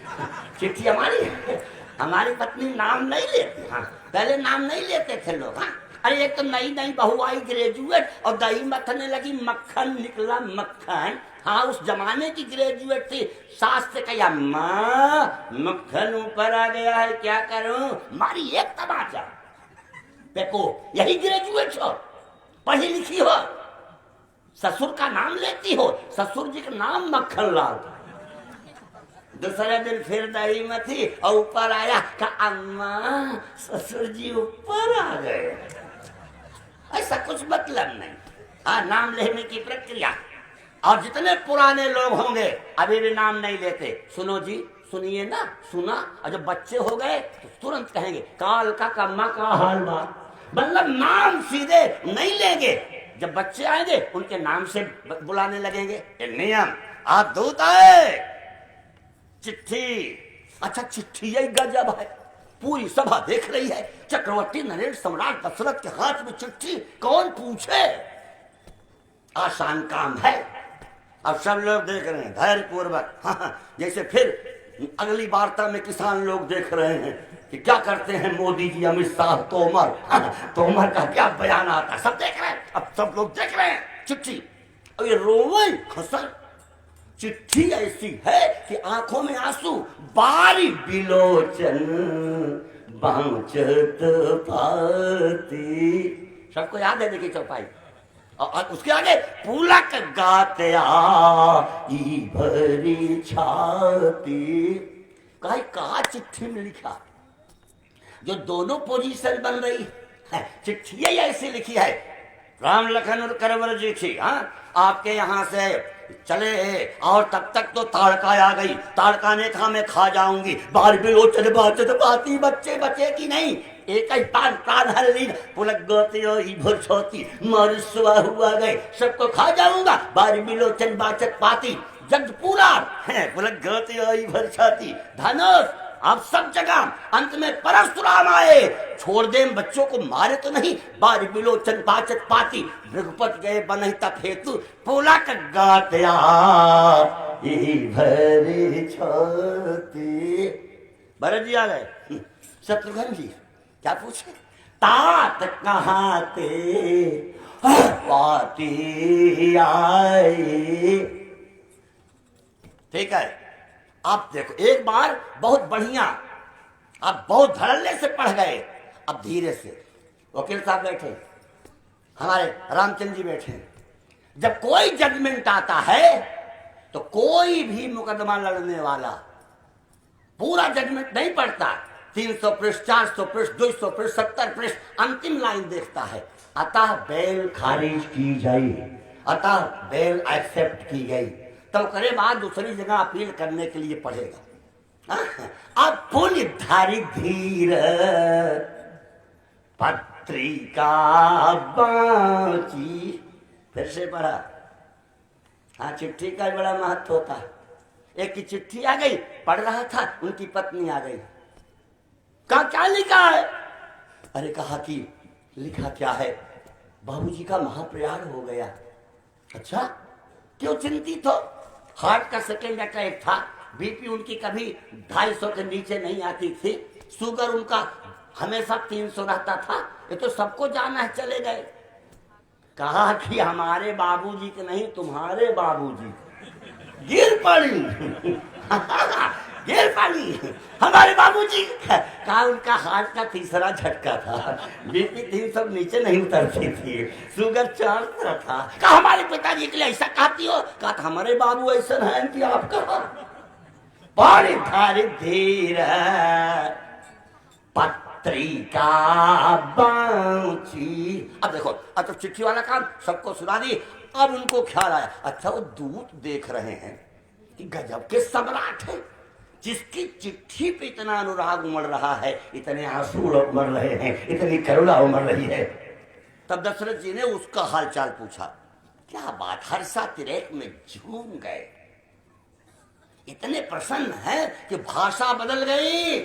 S2: चिट्ठी हमारी है, हमारी पत्नी नाम नहीं लेती। हाँ, पहले नाम नहीं लेते थे लोग। हाँ, अरे एक तो नई नई बहू आई ग्रेजुएट और दही मथने लगी, मक्खन निकला मक्खन। हाँ, उस जमाने की ग्रेजुएट थी। सास से कहा माँ मक्खन ऊपर आ गया है, क्या करूं? मारी एक तमाचा। देखो यही ग्रेजुएट हो, पढ़ी लिखी हो, ससुर का नाम लेती हो। ससुर जी का नाम मक्खन लाल। दूसरे दिन फिर दही में थी और ऊपर आया, कहा अम्मा ससुर जी ऊपर आ गए। ऐसा कुछ मतलब नहीं। हाँ, नाम लेने की प्रक्रिया। और जितने पुराने लोग होंगे अभी भी नाम नहीं लेते। सुनो जी, सुनिए ना, सुना। और जब बच्चे हो गए तो तुरंत कहेंगे काल का कम्मा का हाल बा। मतलब नाम सीधे नहीं लेंगे। जब बच्चे आएंगे उनके नाम से बुलाने लगेंगे। नियम आप दूत आए, चिट्ठी। अच्छा, चिट्ठी यही गजब है। पूरी सभा देख रही है, चक्रवर्ती नरेश सम्राट दशरथ के हाथ में चिट्ठी, कौन पूछे? आसान काम है। अब सब लोग देख रहे हैं धैर्य पूर्वक। हाँ, जैसे फिर अगली वार्ता में किसान लोग देख रहे हैं कि क्या करते हैं मोदी जी, अमित शाह, तोमर। हाँ, तोमर का क्या बयान आता है, सब देख रहे हैं। अब सब लोग देख रहे हैं चिट्ठी। अब ये रोवे खसर। चिट्ठी ऐसी है कि आंखों में आंसू, बारी बिलोचन बांचत पाती। सबको याद है, देखिए चौपाई। और उसके आगे पुलक गाते आई भरी छाती। कहा चिट्ठी में लिखा, जो दोनों पोजीशन बन रही है। चिट्ठी ऐसी लिखी है, राम लखन और करवर जी थी। हाँ, आपके यहाँ से चले और तब तक तो ताड़का आ गई। ताड़का ने कहा मैं खा जाऊंगी। बार बिलोचन बाचत पाती, बच्चे बचे कि नहीं, एक ही पान प्राण हर लीन। पुलक गोती भुर छोती मर सुआ हुआ गए, सबको खा जाऊंगा। बार बिलोचन बाचत पाती, जग पूरा है। पुलक गोती भर छोती धनुष। अब सब जगह अंत में परशुराम आए, छोड़ दे बच्चों को, मारे तो नहीं। बार बिलोचन बाचत पाती, रघुपत गए बनहि तप हेतु। पुलक गाते आई भरी छाती। भरत जी आ गए। शत्रुघ्न जी क्या पूछे? तात कहाँ ते पाती आई। ठीक है, आप देखो एक बार बहुत बढ़िया, आप बहुत धड़ल्ले से पढ़ गए। अब धीरे से वकील साहब बैठे, हमारे रामचंद्र जी बैठे। जब कोई जजमेंट आता है तो कोई भी मुकदमा लड़ने वाला पूरा जजमेंट नहीं पढ़ता। 300 पृष्ठ, 400 पृष्ठ, 200 पृष्ठ, 70 पृष्ठ, अंतिम लाइन देखता है। अतः बेल खारिज की गई, अतः बेल एक्सेप्ट की गई। तो करे बाद दूसरी जगह अपील करने के लिए पड़ेगा। अब पुण्य धारी धीर पत्रिका बाँची। फिर से पढ़ा। हाँ, चिट्ठी का बड़ा महत्व होता है। एक की चिट्ठी आ गई, पढ़ रहा था, उनकी पत्नी आ गई। कहा क्या लिखा है? अरे कहा कि लिखा क्या है, बाबूजी का महाप्रयाण हो गया। अच्छा, क्यों चिंतित हो? हार्ट का सेकेंड अटैक था, बीपी उनकी कभी 250 के नीचे नहीं आती थी, शुगर उनका हमेशा 300 रहता था। ये तो सबको जाना है, चले गए। कहा कि हमारे बाबूजी के नहीं, तुम्हारे बाबूजी गिर पड़ी। गिर पड़ी हमारे बाबूजी। कहा उनका हार्ट का तीसरा झटका था, बीपी 300 नीचे नहीं उतरती थी, शुगर 400 था। कहा हमारे पिताजी के लिए ऐसा कहती हो? कहा हमारे बाबू ऐसा है कि आपका बड़ी धारी धीर पत्रिका बाँची। अब देखो, अब तो चिट्ठी वाला काम सबको सुना दी। अब उनको ख्याल आया, अच्छा वो दूत देख रहे हैं कि गजब के सम्राट है, जिसकी चिट्ठी पे इतना अनुराग उमड़ रहा है, इतने आंसू उमड़ रहे हैं, इतनी करुणा उमड़ रही है। तब दशरथ जी ने उसका हालचाल पूछा। क्या बात, हर्षा तिरेक में झूम गए, इतने प्रसन्न हैं कि भाषा बदल गई।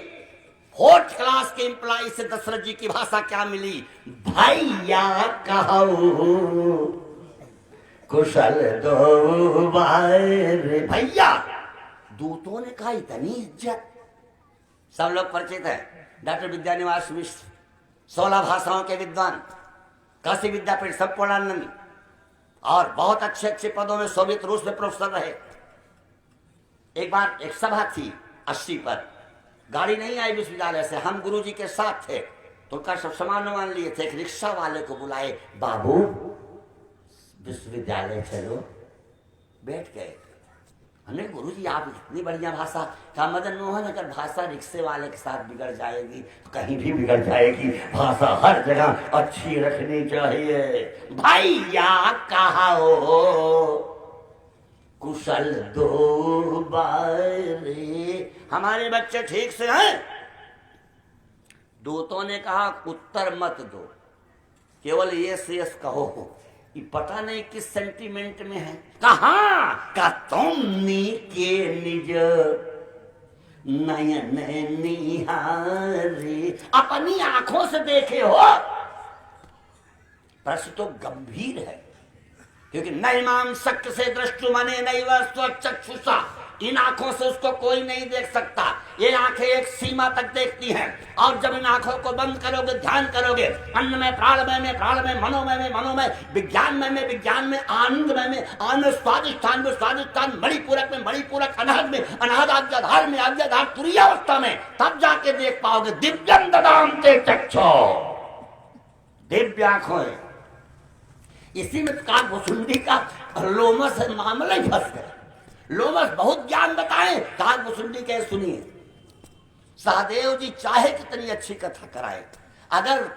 S2: 4th क्लास के एम्प्लॉय से दशरथ जी की भाषा क्या मिली? भैया कहो कुशल दो बार। भैया, दूतों ने कहा इतनी इज्जत। सब लोग परिचित है, डॉक्टर विद्यानिवास मिश्र 16 भाषाओं के विद्वान, काशी विद्यापीठ संपूर्णानंद, और बहुत अच्छे अच्छे पदों में सोवियत रूस में प्रोफेसर रहे। एक बार एक सभा थी 80 पर, गाड़ी नहीं आई विश्वविद्यालय से, हम गुरुजी के साथ थे, तो उनका सब सामान वामान लिए थे। एक रिक्शा वाले को बुलाए, बाबू विश्वविद्यालय चलो। बैठ गए। हमने गुरुजी आप इतनी बढ़िया भाषा, कहा मदन मोहन अगर भाषा रिक्शे वाले के साथ बिगड़ जाएगी तो कहीं भी बिगड़ जाएगी, भाषा हर जगह अच्छी रखनी चाहिए। भैया कहो कुशल दो बारे। हमारे बच्चे ठीक से हैं? दूतों ने कहा उत्तर मत दो, केवल यस कहो। ये पता नहीं किस सेंटीमेंट में है। कहा का तुमने के निज नयन निहारे, अपनी आंखों से देखे हो। प्रश्न तो गंभीर है, क्योंकि नैमाम शक्य से दृष्टु मने नैव स्वचक्षुषा, इन आंखों से उसको कोई नहीं देख सकता। ये आंखें एक सीमा तक देखती हैं, और जब इन आंखों को बंद करोगे, ध्यान करोगे, अन्न में प्राणमय में प्राणमय, मनोमय में मनोमय, विज्ञानमय में विज्ञान में, आनंदमय में आनंद, स्वादिष्ठान में स्वादिष्ठान, मणिपूरक में मणिपूरक, अनाहत में अनाहत, आज्ञाधार में आज्ञाधार, तुरीय अवस्था में, तब जाके देख पाओगे। दिव्यम ददान्ते चक्षो, दिव्य आंखों। इसी में काकभुसुंडी का लोमस मामला ही फंस गया। लोमस बहुत ज्ञान बताए, काकभुसुंडी के सुनिए। सहदेव जी चाहे कितनी अच्छी कथा कराए, अगर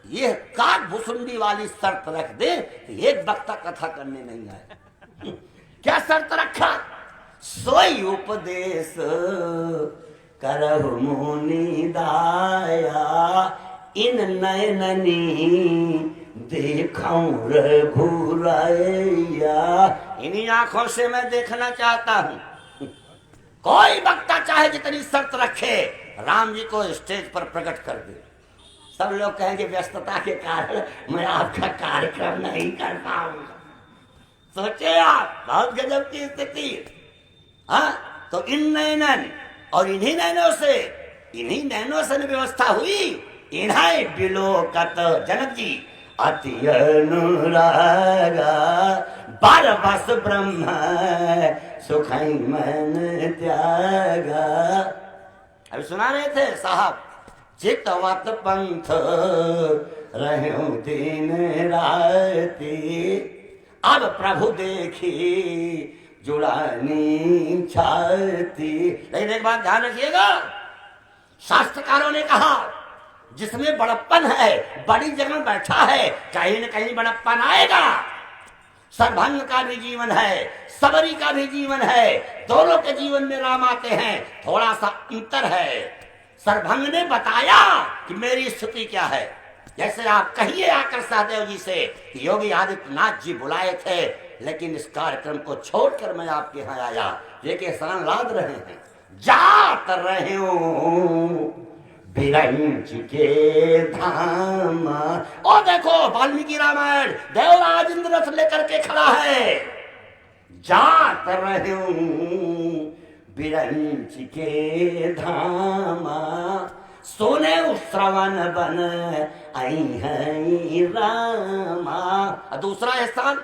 S2: ये काकभुसुंडी वाली शर्त रख दे तो एक वक्ता कथा करने नहीं आए। क्या शर्त रखा? सोई उपदेश करहु मुनि दाया, इन नयननी देखूं रघुराया। इन्हीं आंखों से मैं देखना चाहता हूं। कोई वक्ता चाहे जितनी शर्त रखे, राम जी को स्टेज पर प्रकट कर दे। सब लोग कहेंगे व्यस्तता के कारण मैं आपका कार्यक्रम नहीं कर पाऊंगा। सोचे आप, बहुत गजब की स्थिति। हाँ, तो इन नैनन और इन्हीं नैनों से व्यवस्था हुई। इन्हें बिलोकत जनक जी अति अनुरागा, बरबस ब्रह्म सुखई मन त्यागा। अभी सुना रहे थे साहब, चितवत पंथ रहूं दिन राती, अब प्रभु देखी जुड़ानी छाती। लेकिन एक बात ध्यान रखिएगा, शास्त्रकारों ने कहा जिसमें बड़प्पन है, बड़ी जगह बैठा है, कहीं न कहीं बड़प्पन आएगा। सरभंग का भी जीवन है, सबरी का भी जीवन है, दोनों के जीवन में राम आते हैं। थोड़ा सा अंतर है। सरभंग ने बताया कि मेरी स्थिति क्या है। जैसे आप कहिए आकर सहदेव जी से कि योगी आदित्यनाथ जी बुलाए थे, लेकिन इस कार्यक्रम को छोड़कर मैं आपके यहाँ आया। ये के सान लाद रहे हैं, जात रहे हूं बिरंज के धाम। और देखो वाल्मीकि रामायण, देवराज इंद्र रथ लेकर के खड़ा है। जात रहे हूं बिरंज के धाम, सोने श्रवण बन आई है रामा। दूसरा एहसान,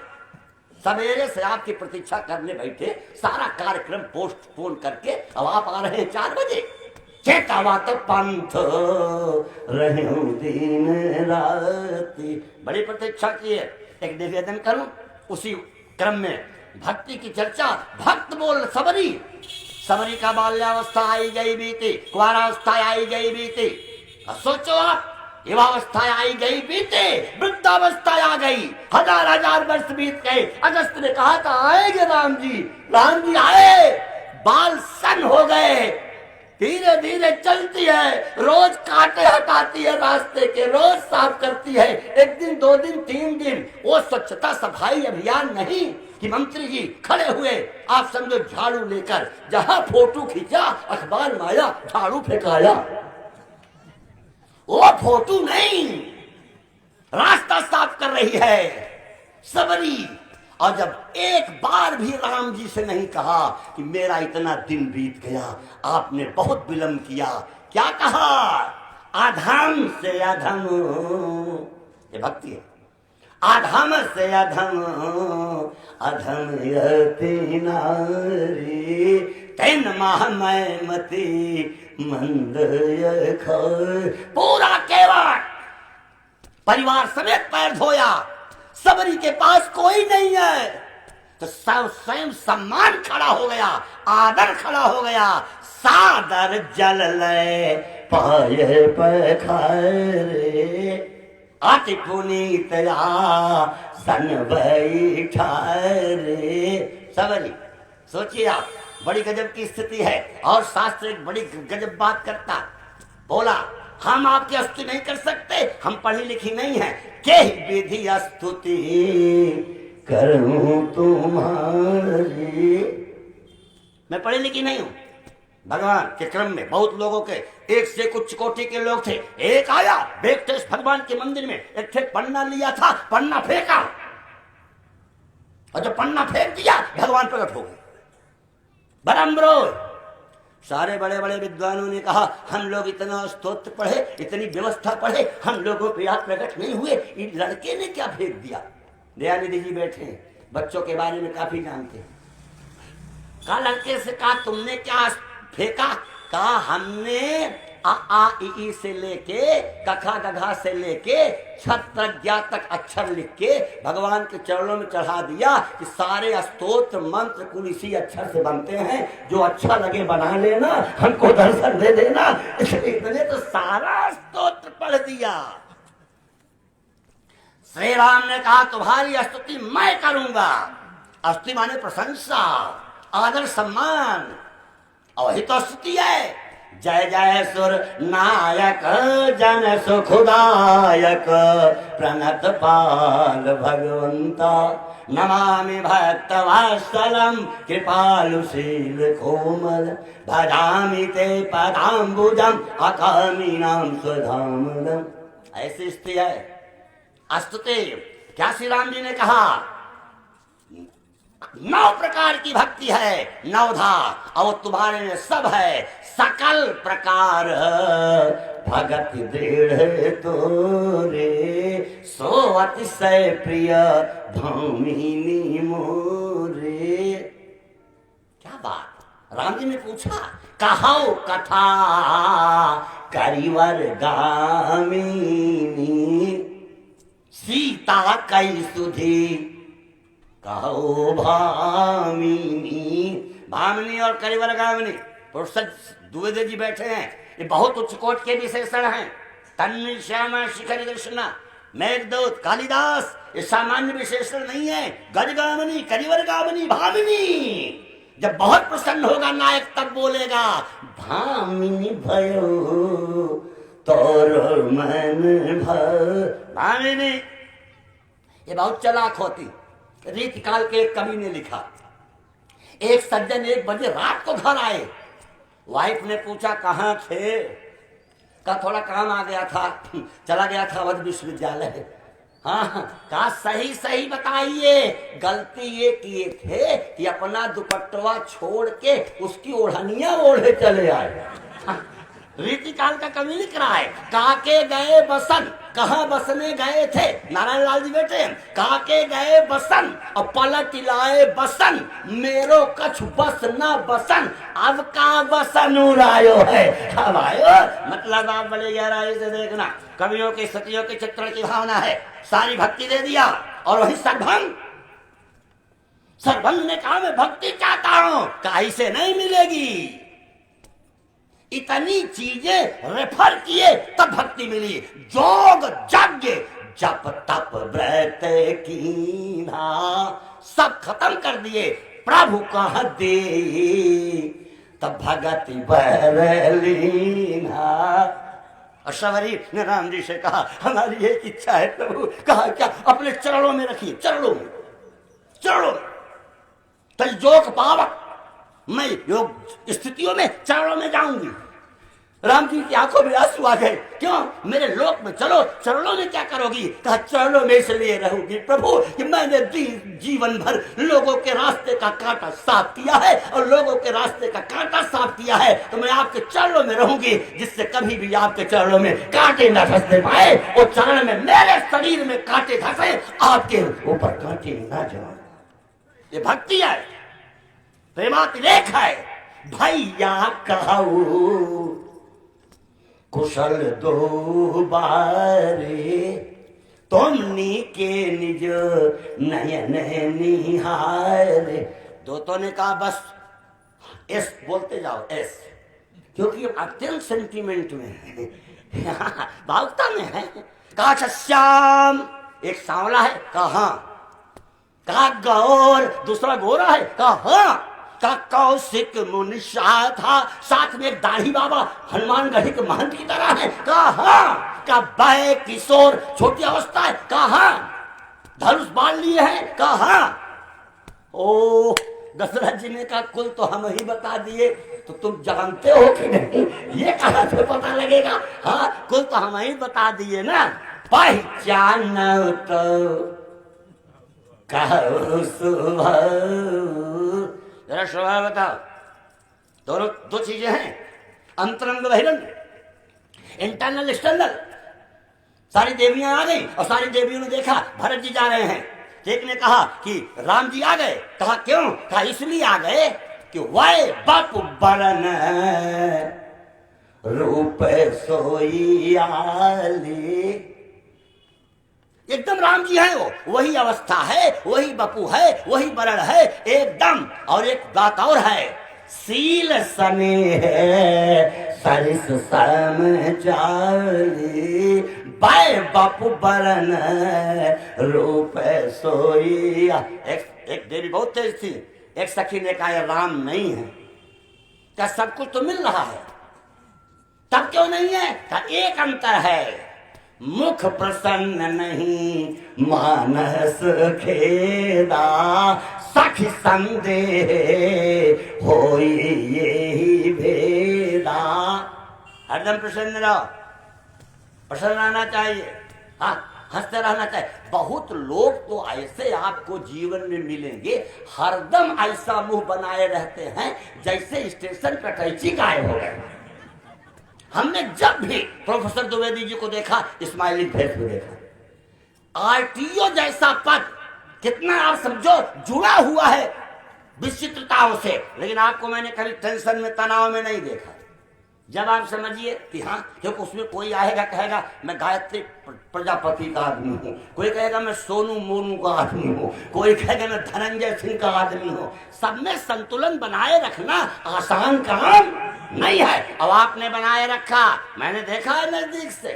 S2: सवेरे से आपकी प्रतीक्षा करने बैठे, सारा कार्यक्रम पोस्टपोन करके अब आप आ रहे हैं 4 बजे। चेतावत पंथ रहूं दिन राति, बड़ी प्रतीक्षा की है। एक निवेदन करूं उसी क्रम में, भक्ति की चर्चा। भक्त बोल सबरी, सबरी का बाल्यावस्था आई गई बीती, कुआरावस्था आई गई बीती। सोचो आप, युवावस्था आई गई बीते, वृद्धावस्था आ गई, हजार वर्ष बीत गए। अगस्त ने कहा था आएंगे राम जी, राम जी आए, बाल सन हो गए, धीरे धीरे चलती है, रोज कांटे हटाती है रास्ते के, रोज साफ करती है। एक दिन, 2 दिन, 3 दिन, वो स्वच्छता सफाई अभियान नहीं कि मंत्री जी खड़े हुए, आप समझो झाड़ू लेकर, जहां फोटो खींचा अखबार में आया, झाड़ू फेंकाया। वो फोटो नहीं, रास्ता साफ कर रही है सबरी। और जब एक बार भी राम जी से नहीं कहा कि मेरा इतना दिन बीत गया, आपने बहुत विलंब किया, क्या कहा? अधम से अधम, ये भक्ति है। अधम से अधम, अधम यति नारी, तेन माह मैं मती मंद यख। पूरा केवट परिवार समेत पैर धोया, सबरी के पास कोई नहीं है, तो स्वयं सम्मान खड़ा हो गया, आदर खड़ा हो गया। सादर जल ले पाए पखारे, अति पुनीत सन बैठारे। सबरी, सोचिए आप, बड़ी गजब की स्थिति है। और शास्त्र एक बड़ी गजब बात करता, बोला हम आपकी स्तुति नहीं कर सकते, हम पढ़ी लिखी नहीं है, के विधि स्तुति करूं तुम्हारी। मैं पढ़ी लिखी नहीं हूं। भगवान के क्रम में बहुत लोगों के, एक से कुछ कोटि के लोग थे। एक आया वेंकटेश भगवान के मंदिर में, एक थे पन्ना लिया था, पन्ना फेंका, और जब पन्ना फेंक दिया भगवान प्रकट हो गए। बरम्बरोज सारे बड़े बड़े विद्वानों ने कहा हम लोग इतना स्तोत्र पढ़े, इतनी व्यवस्था पढ़े, हम लोगों पे आज प्रकट नहीं हुए, इन लड़के ने क्या फेंक दिया। दयानिधि जी बैठे, बच्चों के बारे में काफी जानते हैं। कहा लड़के से, कहा तुमने क्या फेंका? कहा हमने आ आ ई से लेके कखा गघा से लेके छत प्रज्ञा तक अक्षर लिख के भगवान के चरणों में चढ़ा दिया कि सारे स्तोत्र मंत्र कुल इसी अक्षर से बनते हैं, जो अच्छा लगे बना लेना, हमको दर्शन दे देना। इतने तो सारा स्तोत्र पढ़ दिया। श्री राम ने कहा तुम्हारी स्तुति मैं करूंगा। स्तुति माने प्रशंसा, आदर, सम्मान, और वही तो स्तुति है। जय जय सुर नायक जन सुखदायक, प्रणत पाल भगवंता, नमामि भक्त वात्सलम, कृपालुशील कोमल, भजामि ते पदाम्बुजम, अकामिनां स्वधामदम। ऐसी स्थिति है स्तुति। क्या श्री राम जी ने कहा? 9 प्रकार की भक्ति है, 9धा, और तुम्हारे में सब है। सकल प्रकार भगति दृढ़ तोरे, सो अतिशय प्रिय भामिनी मोरे। क्या बात! राम जी ने पूछा, कहो कथा करिवर गामिनी, सीता कई सुधी कहो भामिनी। भामिनी और करिवर गामिनी, प्रोफेसर द्विवेदी जी बैठे हैं, ये बहुत उच्च कोट के विशेषण हैं। तन्वी श्यामा शिखर दर्शना, मेघदूत, कालिदास, ये सामान्य विशेषण नहीं है। गजगामिनी, करिवर गामिनी, भामिनी। जब बहुत प्रसन्न होगा नायक तब बोलेगा भामिनी भयो तोर मन भामिनी। ये बहुत चालाक होती। रीति काल के एक कवि ने लिखा, एक सज्जन 1 बजे रात को घर आए, वाइफ ने पूछा कहाँ थे? कहा थोड़ा काम आ गया था, चला गया था अवध विश्वविद्यालय। हाँ, कहा सही सही बताइए। गलती ये किए थे कि अपना दुपट्टवा छोड़ के उसकी ओढ़निया ओढ़े चले आए। रीति काल का कवि लिख रहा है, काके गए बसन, कहाँ बसने गए थे? नारायण लाल जी बैठे हैं। काके गए बसन और पलट लाए बसन, मेरो कछ बस न बसन, अब का बसन उड़ायो है। अब आयो, मतलब आप बड़े गहराई से देखना, कवियों के सतियों के चित्रण की भावना है। सारी भक्ति दे दिया। और वही सरभंग, सरभंग ने कहा मैं भक्ति चाहता हूं, कहीं से नहीं मिलेगी। इतनी चीजें रेफर किए तब भक्ति मिली। जोग यज्ञ जप तप व्रत कीन्हा, सब खत्म कर दिए। प्रभु कह दे तब भगति बरलीना। और सवरी ने राम जी से कहा हमारी एक इच्छा है प्रभु। कहा क्या? अपने चरणों में रखिए, चरणों में, चरणों में। तो योग पावक, मैं योग स्थितियों में चरणों में जाऊंगी। राम जी की आंखों में आंसू आ गए। क्यों? मेरे लोक में चलो, चरणों में क्या करोगी? कहा चरणों में इसलिए रहूंगी प्रभु कि मैंने जीवन भर लोगों के रास्ते का कांटा साफ किया है, और लोगों के रास्ते का कांटा साफ किया है तो मैं आपके चरणों में रहूंगी, जिससे कभी भी आपके चरणों में कांटे न धंसने पाए। और चरण में मेरे शरीर में कांटे धंसे, आपके ऊपर कांटे न जाए। ये भक्ति है, प्रेमातिरेक है। भैया कहू कुशल दो बारे, तुमनी के निज नयन निहारे। दोस्तों ने कहा बस एस बोलते जाओ, एस, क्योंकि अत्यंत सेंटीमेंट में है, भावुकता में है। कहा श्याम, एक सांवला है, कहा कहा गौर, दूसरा गोरा है, कहा का कौशिक मुनिषा था, साथ में एक दाढ़ी बाबा हनुमानगढ़ी के महंत की तरह है। कहा का बाय किशोर, छोटी अवस्था है। कहा धनुष बाण लिए है। कहा ओ दशरथ जी ने कहा कुल तो हम ही बता दिए, तो तुम जानते हो कि नहीं? ये कहाँ से पता लगेगा? हाँ, कुल तो हम ही बता दिए ना। पहचान तो कहो सुबह। जरा स्वभाव बताओ। दोनों दो चीजें हैं, अंतरंग बहिरंग, इंटरनल एक्सटर्नल। सारी देवियां आ गई और सारी देवियों ने देखा भरत जी जा रहे हैं। एक ने कहा कि राम जी आ गए। कहा क्यों? कहा इसलिए आ गए कि वह बापू बरन रूप सोई आली। एकदम राम जी है, वो वही अवस्था है, वही बपू है, वही बरण है एकदम। और एक बात और है, सील सने है सरिस सम चाली, बाय बपू बरण रूप सोई। एक देवी बहुत तेज थी। एक सखी ने कहा राम नहीं है। क्या सब कुछ तो मिल रहा है, तब क्यों नहीं है? क्या एक अंतर है, मुख प्रसन्न नहीं मानस खेदा, सखी संदेह होई यही भेदा। हरदम प्रसन्न रहो, प्रसन्न रहना चाहिए, हाँ हंसते रहना चाहिए। बहुत लोग तो ऐसे आपको जीवन में मिलेंगे, हरदम ऐसा मुंह बनाए रहते हैं जैसे स्टेशन पर कैची गायब हो गए। हमने जब भी प्रोफेसर द्विवेदी जी को देखा, स्माइलिंग फेस में देखा। आरटीओ जैसा पद कितना आप समझो जुड़ा हुआ है विचित्रताओं से, लेकिन आपको मैंने कभी टेंशन में, तनाव में नहीं देखा। जब आप समझिए कि हाँ, क्योंकि उसमें कोई आएगा कहेगा मैं गायत्री प्रजापति का आदमी हूँ, कोई कहेगा मैं सोनू मोनू का आदमी हूँ, कोई कहेगा मैं धनंजय सिंह का आदमी हूँ। सब में संतुलन बनाए रखना आसान काम नहीं है। अब आपने बनाए रखा, मैंने देखा है नजदीक से,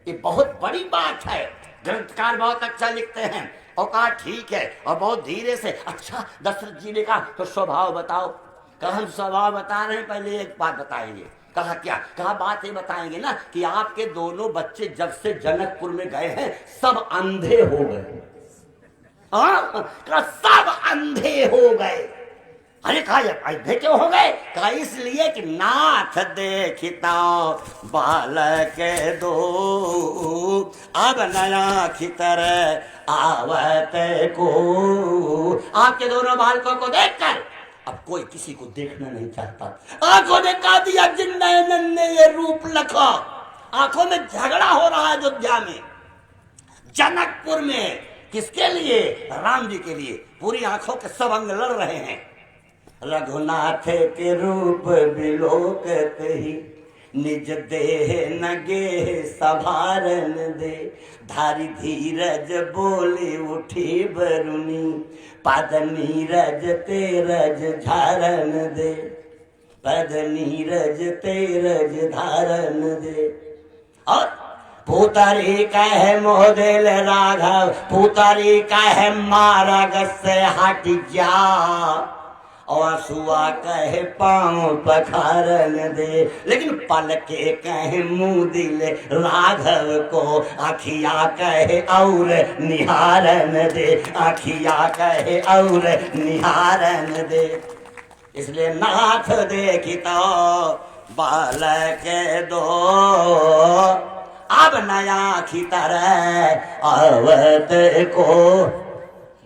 S2: ये बहुत बड़ी बात है। ग्रंथकार बहुत अच्छा लिखते हैं और कहा ठीक है, और बहुत धीरे से। अच्छा दशरथ जी ने कहा तो स्वभाव बताओ। कहा हम स्वभाव बता रहे हैं, पहले एक बात बताएंगे। कहा क्या? कहा बात ये बताएंगे ना कि आपके दोनों बच्चे जब से जनकपुर में गए हैं सब अंधे हो गए। सब अंधे हो गए। अरे कहा अंधे क्यों हो गए? कहा इसलिए कि नाथ देखता बालक दो, अब नया खितर आवत को। आपके दोनों बालकों को देखकर अब कोई किसी को देखना नहीं चाहता। आंखों ने कहा दिया जिन नयन ने ये रूप लखा। आंखों में झगड़ा हो रहा है अयोध्या में, जनकपुर में। किसके लिए? राम जी के लिए। पूरी आंखों के सब अंग लड़ रहे हैं। रघुनाथ के रूप बिलोकते ही, निज देह नगे सभारन दे। धारी धीरज बोले उठी बरुनी, पद नीरज तेरज धारन दे। पद नीरज तेरज धारन दे। और पुतरी कह मोदेल राघव, पुतरी कह मार्ग से हट जा। और सुआ कहे पांव पखारन दे, लेकिन पलके कहे मुंह दिले राघव को, आखिया कहे और निहारन दे, आखिया कहे और निहारन दे। इसलिए नाथ देखी तो बालक दो, अब नया की तरह अवत को।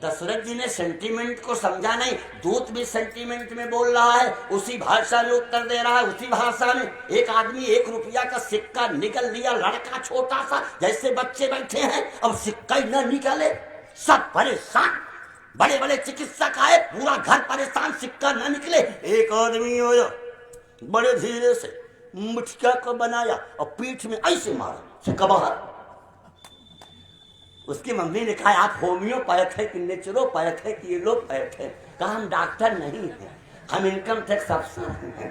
S2: दशरथ जी ने सेंटीमेंट को समझा नहीं, दूत भी सेंटीमेंट में बोल रहा है, उसी भाषा में उत्तर दे रहा है, उसी भाषा में। एक आदमी 1 रुपया का सिक्का निकल लिया, लड़का छोटा सा, जैसे बच्चे बैठे हैं, अब सिक्का ही न निकले, सब परेशान। बड़े बड़े चिकित्सक आए, पूरा घर परेशान, सिक्का न निकले। एक आदमी आया, बड़े धीरे से मुठिया को बनाया और पीठ में ऐसे मारा, सिक्का बाहर। उसकी मम्मी ने कहा आप होम्योपैथ है कि नेचुरोपैथ है कि एलोपैथ है? कहा हम डॉक्टर नहीं है, हम इनकम टैक्स अफसर हैं,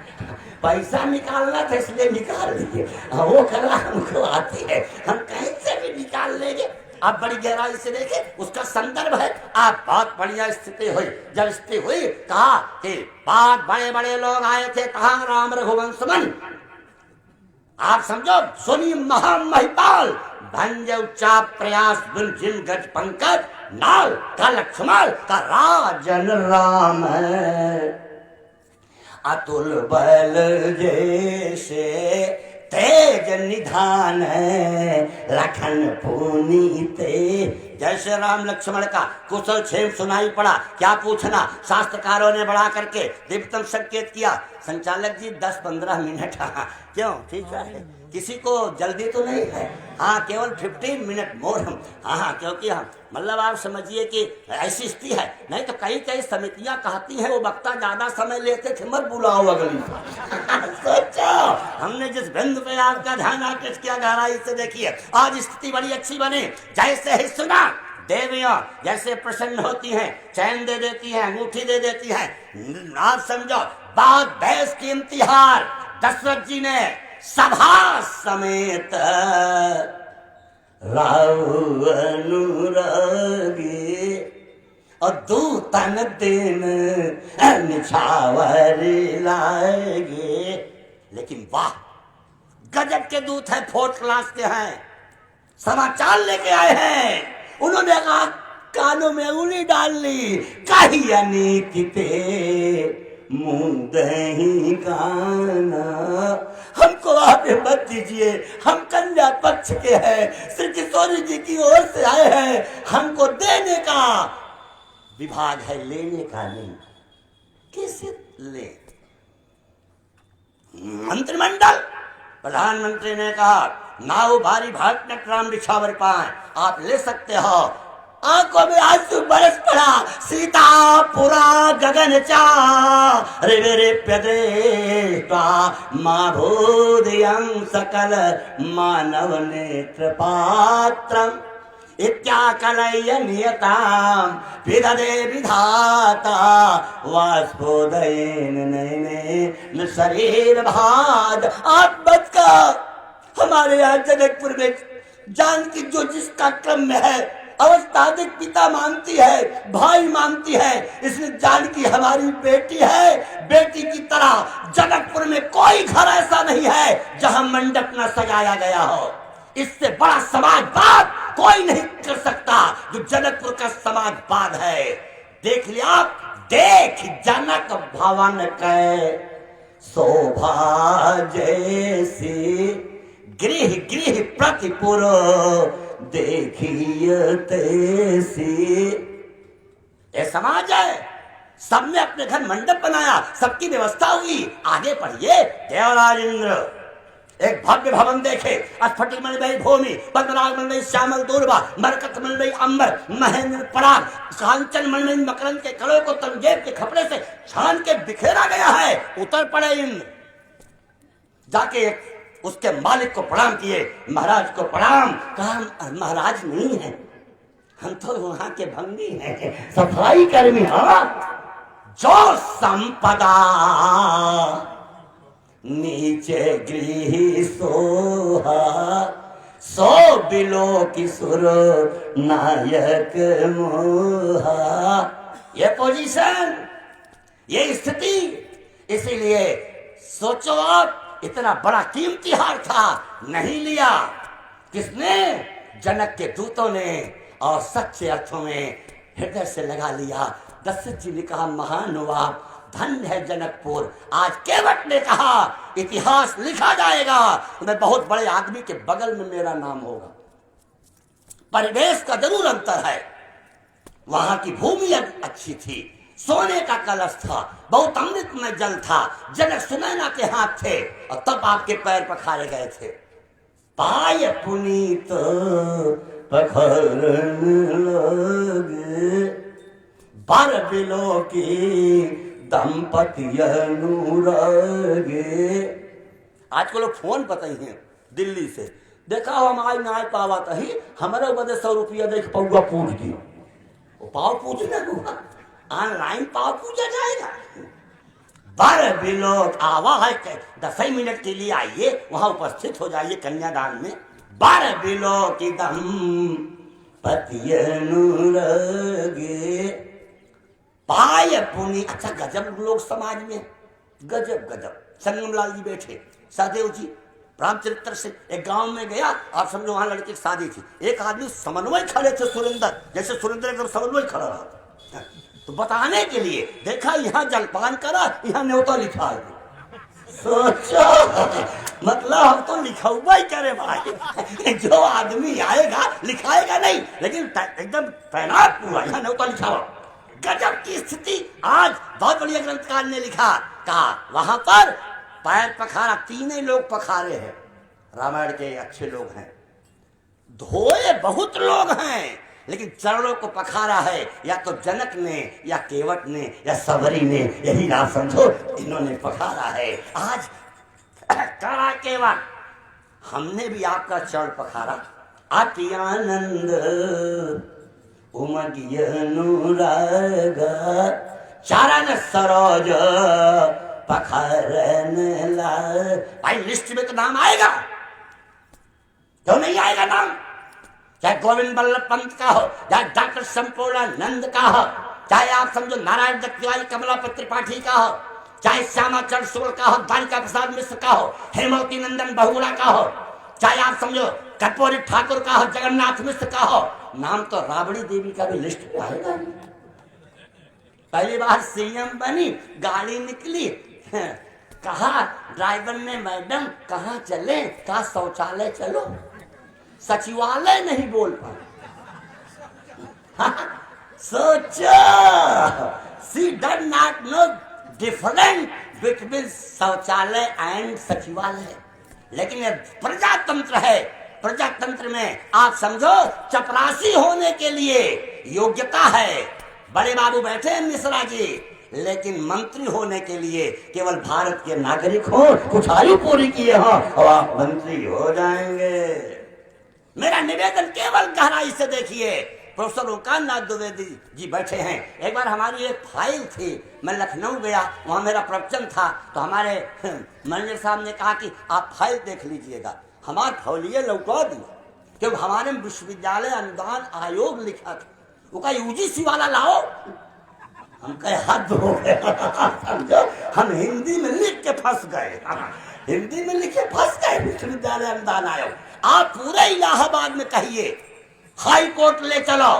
S2: पैसा निकालना था इसलिए निकाल लिए, वो कला हमको आती है, हम कहीं से भी निकाल लेंगे। आप बड़ी गहराई से देखे, उसका संदर्भ है। आप बहुत बढ़िया स्थिति हुई। जब स्थिति हुई, कहा कि बहुत बड़े बड़े लोग आए थे, कहा राम रघुवंश मन, आप समझो सुनी महामहिपाल, भंज उच्चा प्रयास जिन गज पंकज नाल का लक्ष्मण का राजन राम, अतुल बल जैसे तेज निधान, लखन पुनीते। जैसे राम लक्ष्मण का कुशल क्षेम सुनाई पड़ा, क्या पूछना, शास्त्रकारों ने बढ़ा करके दिव्यतम संकेत किया। संचालक जी 10-15 मिनट, क्यों? ठीक है, किसी को जल्दी तो नहीं है, हाँ केवल 15 मिनट मोर हम, हाँ क्योंकि हम मतलब आप समझिए कि ऐसी स्थिति है। नहीं तो कई कई समितियां कहती हैं वो वक्ता ज्यादा समय लेते थे, मत बुलाओ अगली सोचो, हमने जिस बिंदु पे आपका ध्यान आकृष्ट किया, गहराई से देखिए, आज स्थिति बड़ी अच्छी बनी। जैसे ही सुना, देवियां जैसे प्रसन्न होती हैं, चैन दे देती हैं, अंगूठी दे देती हैं। आप समझो बात भैंस की इम्तिहार दशरथ जी ने सभा समेत राव अनुरागी और दूतन दिन निछावरी लाएगे। लेकिन वाह, गजब के दूत हैं, 4th क्लास के हैं, समाचार लेके आए हैं। उन्होंने कहा, कानों में उंगली डाल ली, कही अनीति मुंह ही गाना, हमको आप मत दीजिए, हम कन्या पक्ष के हैं, श्री किशोरी जी की ओर से आए हैं, हमको देने का विभाग है, लेने का नहीं। कैसे ले? मंत्रिमंडल, प्रधानमंत्री ने कहा नाव भारी भाट नटराम निछावर पाए, आप ले सकते हो। आंखों में आंसू बरस पड़ा, सीता पुरा गगन चा रे प्यदेष्टा माँ भूदियं सकल मानव नेत्र पात्रम इत्याकलय्य नियताम विदधे विधाता वाष्पोदयेन नयने शरीर भाद। आप बच का हमारे यहाँ जनकपुर में जानकी जो जिसका क्रम में है, अवस्थादिक पिता मानती है, भाई मानती है, इसलिए जानकी हमारी बेटी है। बेटी की तरह जनकपुर में कोई घर ऐसा नहीं है जहां मंडप न सजाया गया हो। इससे बड़ा समाजवाद कोई नहीं कर सकता जो जनकपुर का समाजवाद है। देख लिया आप, देख जनक भवन के शोभा जैसी, गृह गृह प्रतिपुर देखिए तैसी। ये समाज है, सबने अपने घर मंडप बनाया, सबकी व्यवस्था हुई। आगे पढ़िए, देवराज इंद्र एक भव्य भवन देखे, स्फटिक मणिमयी भूमि, पद्मराग मणिमयी श्यामल दूर्वा, मरकत मणिमयी अंबर, महेंद्र पराग, कांचन मणिमयी मकरंद के कड़ों को तंजेब के कपड़े से छान के बिखेरा गया है। उतर पड़े इंद्र, जाके उसके मालिक को प्रणाम किए, महाराज को प्रणाम। कहा महाराज नहीं है, हम तो वहां के भंगी हैं, सफाई कर्मी। हाँ, जो संपदा नीचे गृह सोहा, सो बिलो किशोर नायक मोहा। ये पोजीशन ये स्थिति। इसीलिए सोचो आप, इतना बड़ा कीमती हार था, नहीं लिया। किसने? जनक के दूतों ने, और सच्चे अर्थों में हृदय से लगा लिया। दशरथ जी ने कहा, महान हुआ, धन्य है जनकपुर। आज केवट ने कहा, इतिहास लिखा जाएगा तो मैं बहुत बड़े आदमी के बगल में मेरा नाम होगा। परिवेश का जरूर अंतर है। वहां की भूमि अच्छी थी, सोने का कलश था, बहुत अमृतमय जल था, जनक सुनैना के हाथ थे, और तब आपके पैर पखारे गए थे। पाय पुनीत पखरन लगे, बर बिलो की दंपति अनुरागे। आज को लोग फोन बताई हैं दिल्ली से, देखा हम आज ना पावा तही हमारे बदे 100 रुपया देख पौवा पूछ दी। वो पाव पूछना हुआ, ऑनलाइन पाव पूछा जाएगा। बारह बिलोक आवा है, 10 मिनट के लिए आइए, वहां उपस्थित हो जाइए कन्यादान में। 12 बिलों की दम पति अनुरागे, पाय पुनि। अच्छा, गजब लोग समाज में, गजब गजब। संगम लाल जी बैठे, सहदेव जी रामचरित्र से एक गांव में गया, आप समझो वहां लड़के की शादी थी। एक आदमी समन्वय खड़े थे, सुरेंद्र, जैसे सुरेंद्र एकदम समन्वय खड़ा रहा, तो बताने के लिए देखा, यहाँ जलपान करा, यहाँ न्योता लिखा है। सोचो, मतलब हम तो लिखा हुआ ही करे भाई। जो आदमी आएगा लिखाएगा नहीं, लेकिन एकदम तैनात हुआ, यहाँ न्योता लिखा हुआ। गजब की स्थिति। आज बहुत बढ़िया ग्रंथकार ने लिखा, कहा वहां पर पैर पखारा, 3 लोग पखारे हैं, रामायण के अच्छे लोग हैं। धोए बहुत लोग हैं, लेकिन चरणों को पखारा है या तो जनक ने, या केवट ने, या सबरी ने, यही ना समझो, इन्होंने पखारा है। आज कहा केवट, हमने भी आपका चरण पखारा। अति आनंद उमगी अनुराग, चरण सरोज पखारन लाल। भाई लिस्ट में तो नाम आएगा, क्यों नहीं आएगा नाम? चाहे गोविंद बल्लभ पंत का हो, चाहे डॉक्टर संपूर्णानंद का हो, चाहे आप समझो नारायण दत्त तिवारी कमलापति त्रिपाठी का हो, चाहे श्यामाचरण शुक्ल का हो, द्वारिका प्रसाद मिश्र का हो, हेमवती नंदन बहुगुणा का हो, चाहे आप समझो कर्पूरी ठाकुर का हो, जगन्नाथ मिश्र का हो, नाम तो राबड़ी देवी का भी लिस्ट में आएगा। पहली बार सीएम बनी, गाड़ी निकली, कहा ड्राइवर ने, मैडम कहाँ चले? कहा शौचालय चलो। सचिवालय नहीं बोल पाए। सोचो, she does not know different between शौचालय एंड सचिवालय। लेकिन ये प्रजातंत्र है, प्रजातंत्र में आप समझो चपरासी होने के लिए योग्यता है। बड़े बाबू बैठे हैं मिश्रा जी, लेकिन मंत्री होने के लिए केवल भारत के नागरिक हो, कुछ आयु पूरी किए हो और आप मंत्री हो जाएंगे। मेरा निवेदन केवल गहराई से देखिए। प्रोफेसर ओंकारनाथ द्विवेदी जी बैठे हैं। एक बार हमारी एक फाइल थी, मैं लखनऊ गया, वहाँ मेरा प्रवचन था, तो हमारे मैनेजर साहब ने कहा कि आप फाइल देख लीजिएगा। हमारे फौलिये लौटा दिया, क्योंकि हमारे विश्वविद्यालय अनुदान आयोग लिखा था, वो कहा यूजीसी वाला लाओ। हम कहे हद हो गया। हम हिंदी में लिख के फंस गए, हिंदी में लिखे फंस गए विश्वविद्यालय अनुदान आयोग। आप पूरे इलाहाबाद में कहिए हाई कोर्ट ले चलो,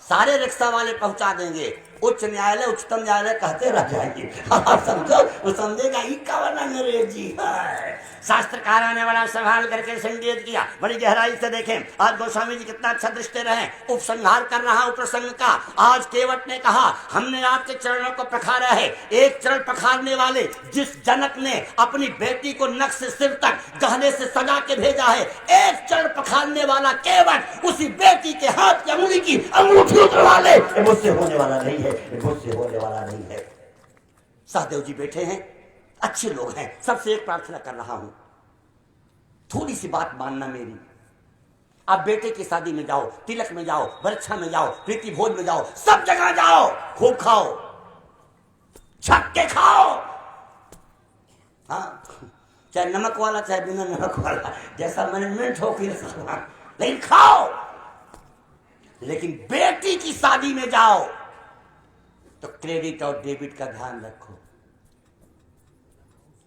S2: सारे रिक्शा वाले पहुंचा देंगे। उच्च न्यायालय, उच्चतम न्यायालय कहते रह जाएंगे। आप समझो, वो समझेगा ई कवन अंग्रेजी है। शास्त्रकारों ने बड़ा संभाल करके संकेत किया, बड़ी गहराई से देखें। आज गोस्वामी जी कितना अच्छा दृष्टि रहे, उपसंहार कर रहा हूं प्रसंग का। आज केवट ने कहा, हमने आपके चरणों को पखारा है। एक चरण पखारने वाले जिस जनक ने अपनी बेटी को नख से सिर तक गहने से सजा के भेजा है, एक चरण पखारने वाला केवट उसी बेटी के हाथ की अंगुली की अंगूठी उतरवा ले। मुझसे होने वाला नहीं है, मुझसे होने वाला नहीं है। सहदेव जी बैठे हैं, अच्छे लोग हैं। सबसे एक प्रार्थना कर रहा हूं, थोड़ी सी बात मानना मेरी। आप बेटे की शादी में जाओ, तिलक में जाओ, वरक्षा में जाओ, प्रीति भोज में जाओ, सब जगह जाओ, खूब खाओ, छक के खाओ। हाँ, चाहे नमक वाला चाहे बिना नमक वाला, जैसा मैनेजमेंट हो फिर, लेकिन खाओ। लेकिन बेटी की शादी में जाओ तो क्रेडिट और डेबिट का ध्यान रखो।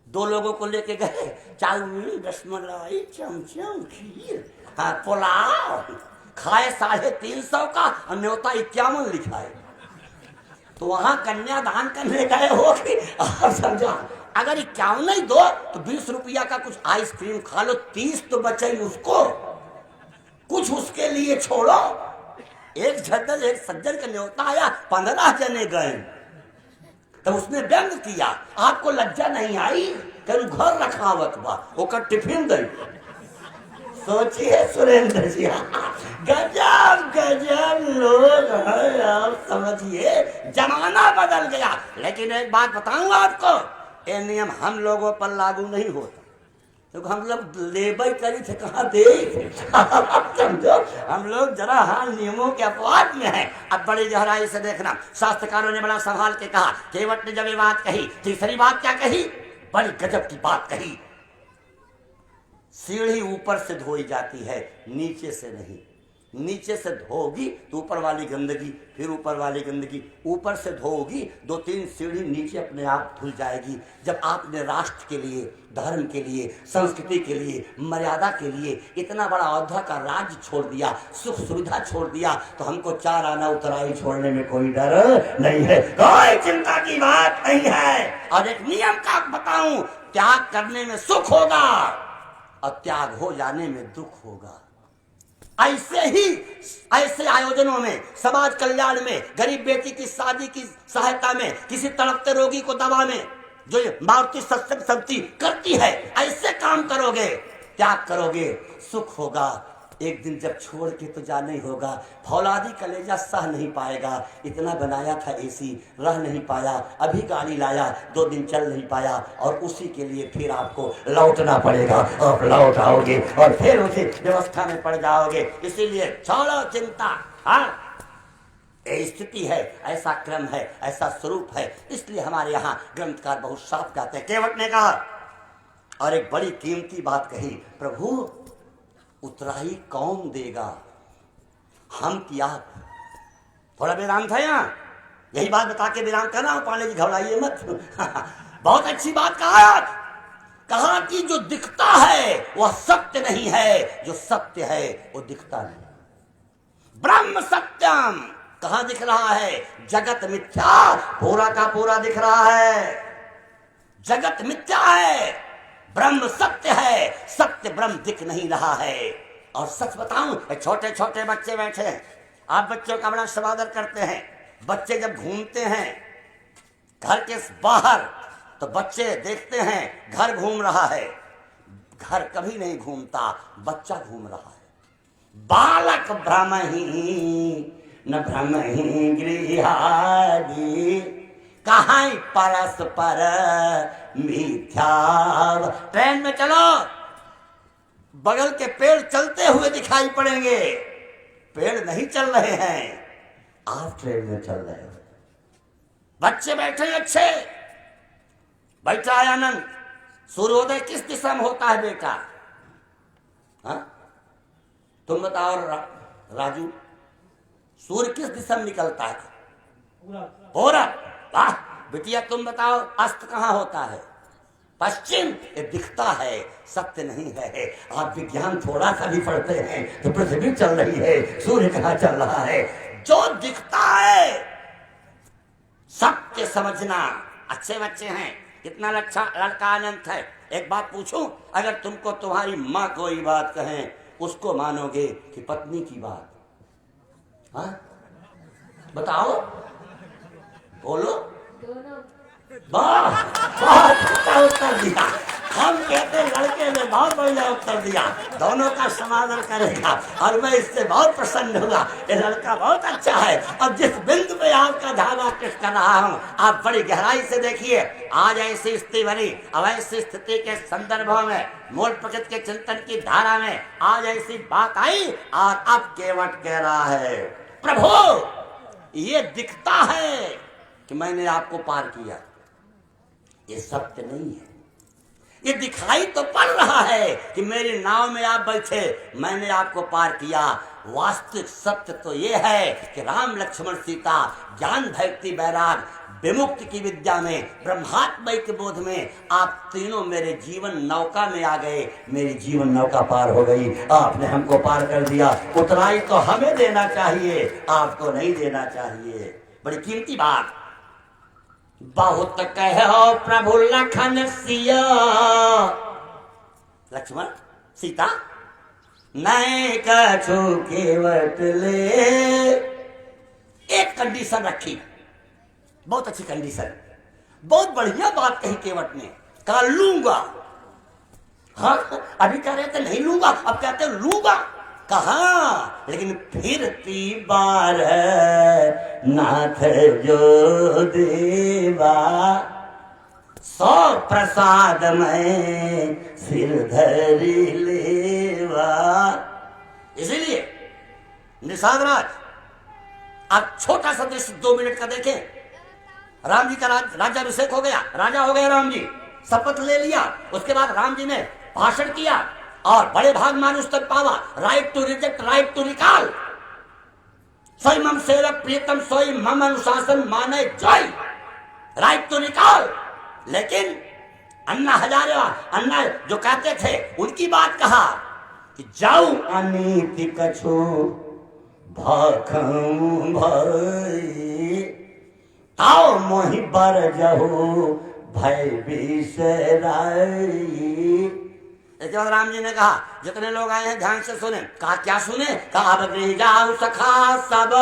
S2: दो लोगों को लेके गए, चाउमीन, रसमलाई, चमचम, खीर, हाँ, पुलाव खाए 350 का और न्योता 51 लिखा है। तो वहां कन्यादान करने गए हो कि आप समझो, अगर 51 नहीं दो तो 20 रुपया का कुछ आइसक्रीम खा लो, 30 तो बचे उसको, कुछ उसके लिए छोड़ो। एक सज्जन का न्योता आया, 15 जने गए, तो उसने व्यंग किया, आपको लज्जा नहीं आई? कल घर रखावत बा, ओकर टिफिन दे। सोचिए सुरेंद्र जी, गजब गजब लोग हैं, आप समझिए जमाना बदल गया। लेकिन एक बात बताऊं आपको, ये नियम हम लोगों पर लागू नहीं होता, तो हम लोग लेबर करी थे कहाँ दे समझो, हम लोग जरा हाँ नियमों के अपवाद में हैं। अब बड़ी गहराई से देखना, शास्त्रकारों ने बड़ा संभाल के कहा। केवट ने जब ये बात कही, तीसरी बात क्या कही, बड़ी गजब की बात कही, सीढ़ी ऊपर से धोई जाती है, नीचे से नहीं। नीचे से धोगी तो ऊपर वाली गंदगी, फिर ऊपर वाली गंदगी, ऊपर से धोगी 2-3 सीढ़ी नीचे अपने आप धुल जाएगी। जब आपने राष्ट्र के लिए, धर्म के लिए, संस्कृति के लिए, मर्यादा के लिए इतना बड़ा अयोध्या का राज्य छोड़ दिया, सुख सुविधा छोड़ दिया, तो हमको 4 आना उतराई छोड़ने में कोई डर नहीं है, कोई चिंता की बात नहीं है। और एक नियम का बताऊं, त्याग करने में सुख होगा और त्याग हो जाने में दुख होगा। ऐसे ही ऐसे आयोजनों में, समाज कल्याण में, गरीब बेटी की शादी की सहायता में, किसी तड़पते रोगी को दवा में, जो मारुति सत्संग समिति करती है, ऐसे काम करोगे, त्याग करोगे, सुख होगा। एक दिन जब छोड़ के तो जाना ही होगा। फौलादी कलेजा सह नहीं पाएगा, इतना बनाया था एसी, रह नहीं पाया, अभी गाड़ी लाया, 2 दिन चल नहीं पाया, और उसी के लिए फिर आपको लौटना पड़ेगा। आप लौट आओगे और फिर उसी व्यवस्था में पड़ जाओगे। इसीलिए छोड़ो चिंता। हाँ, ये स्थिति है, ऐसा क्रम है, ऐसा स्वरूप है। इसलिए हमारे यहाँ ग्रंथकार बहुत साफ कहते हैं। केवट ने कहा और एक बड़ी कीमती बात कही, प्रभु उतराई कौन देगा, हम कि आप? थोड़ा वेदांत है यहाँ, यही बात बता के वेदांत करना हो, पाले जी घबराइए मत। बहुत अच्छी बात कहा कि जो दिखता है वह सत्य नहीं है, जो सत्य है वो दिखता नहीं। ब्रह्म सत्यम कहाँ दिख रहा है? जगत मिथ्या पूरा का पूरा दिख रहा है। जगत मिथ्या है, ब्रह्म सत्य है, सत्य ब्रह्म दिख नहीं रहा है। और सच बताऊं, छोटे छोटे बच्चे बैठे हैं, आप बच्चों का बड़ा स्वागत करते हैं। बच्चे जब घूमते हैं घर के बाहर, तो बच्चे देखते हैं घर घूम रहा है, घर कभी नहीं घूमता, बच्चा घूम रहा है। बालक भ्रमहि न भ्रमहि गृहादि, कहाँ परस्पर मिथ्या। ट्रेन में चलो, बगल के पेड़ चलते हुए दिखाई पड़ेंगे, पेड़ नहीं चल रहे हैं, आप ट्रेन में चल रहे हो। बच्चे बैठे अच्छे, बैठा है आनंद। सूर्योदय किस दिशा में होता है बेटा? हाँ, तुम बताओ राजू, सूर्य किस दिशा में निकलता है? पूरब। वाह बिटिया, तुम बताओ अस्त कहाँ होता है? पश्चिम। ये दिखता है, सत्य नहीं है। आप विज्ञान थोड़ा सा भी पढ़ते हैं तो पृथ्वी चल रही है, सूर्य कहाँ चल रहा है? जो दिखता है सत्य समझना। अच्छे बच्चे हैं, कितना अच्छा लड़का अनंत है। एक बात पूछूं, अगर तुमको तुम्हारी माँ कोई बात कहे, उसको मानोगे कि पत्नी की बात? हाँ बताओ, बोलो। वाह, बहुत अच्छा उत्तर दिया। हम कहते लड़के ने बहुत बढ़िया उत्तर दिया, दोनों का समाधान करेगा, और मैं इससे बहुत प्रसन्न हुआ। ये लड़का बहुत अच्छा है। अब जिस बिंदु पे आपका ध्यान आकृष्ट कर रहा हूँ, आप बड़ी गहराई से देखिए। आज ऐसी स्थिति बनी, अब ऐसी स्थिति के संदर्भों में, मूल प्रकृति के चिंतन की धारा में आज ऐसी बात आई, और अब केवट कह रहा है, प्रभु ये दिखता है कि मैंने आपको पार किया, ये सत्य नहीं है। ये दिखाई तो पड़ रहा है कि मेरी नाव में आप बैठे, मैंने आपको पार किया, वास्तविक सत्य तो ये है कि राम लक्ष्मण सीता ज्ञान भक्ति वैराग विमुक्ति की विद्या में ब्रह्मात्मय के बोध में आप तीनों मेरे जीवन नौका में आ गए। मेरी जीवन नौका पार हो गई, आपने हमको पार कर दिया। उतराई तो हमें देना चाहिए, आपको नहीं देना चाहिए। बड़ी कीमती बात। बहुत कहो प्रभु लखन सिया, लक्ष्मण सीता नहीं कछु केवट ले। एक कंडीशन रखी, बहुत अच्छी कंडीशन, बहुत बढ़िया बात कही केवट ने। कहा लूंगा। हाँ, अभी कह रहे थे नहीं लूंगा, अब कहते लूंगा। कहा लेकिन फिरती बार नाथ जो देवा, सौ प्रसाद में सिर धरी लेवा। इसीलिए निषाद राज आप छोटा सा दृश्य 2 मिनट का देखें। राम जी का राज्याभिषेक हो गया, राजा हो गए राम जी, शपथ ले लिया। उसके बाद राम जी ने भाषण किया और बड़े भाग मानुष तक पावा, right to reject, right to recall. सोई मम सेवक प्रियतम, सोई मम अनुशासन माने जय, राइट टू रिकॉल। लेकिन अन्ना हजारे अन्ना जो कहते थे उनकी बात कहा कि जाऊं अनीति कछु भाखम भाई, आओ मोहि बर जहु भय बिसराई। इसके बाद राम जी ने कहा जितने लोग आए हैं ध्यान से सुने। कहा क्या सुने? कहा अब गृह जाओ सखा सब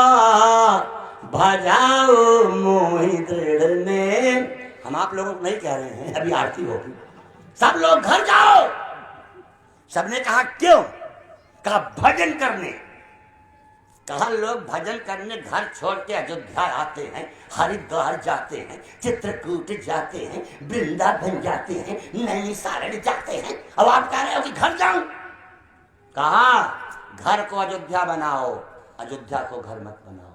S2: भजाओ मोहि दृढ़ ने। हम आप लोगों को नहीं कह रहे हैं, अभी आरती होगी, सब लोग घर जाओ। सबने कहा क्यों? कहा भजन करने। कहा लोग भजन करने घर छोड़ के अयोध्या आते हैं, हरिद्वार जाते हैं, चित्रकूट जाते हैं, वृंदावन जाते हैं, नैनीताल जाते हैं। अब आप कह रहे हो कि घर जाऊं? कहा घर को अयोध्या बनाओ, अयोध्या को घर मत बनाओ।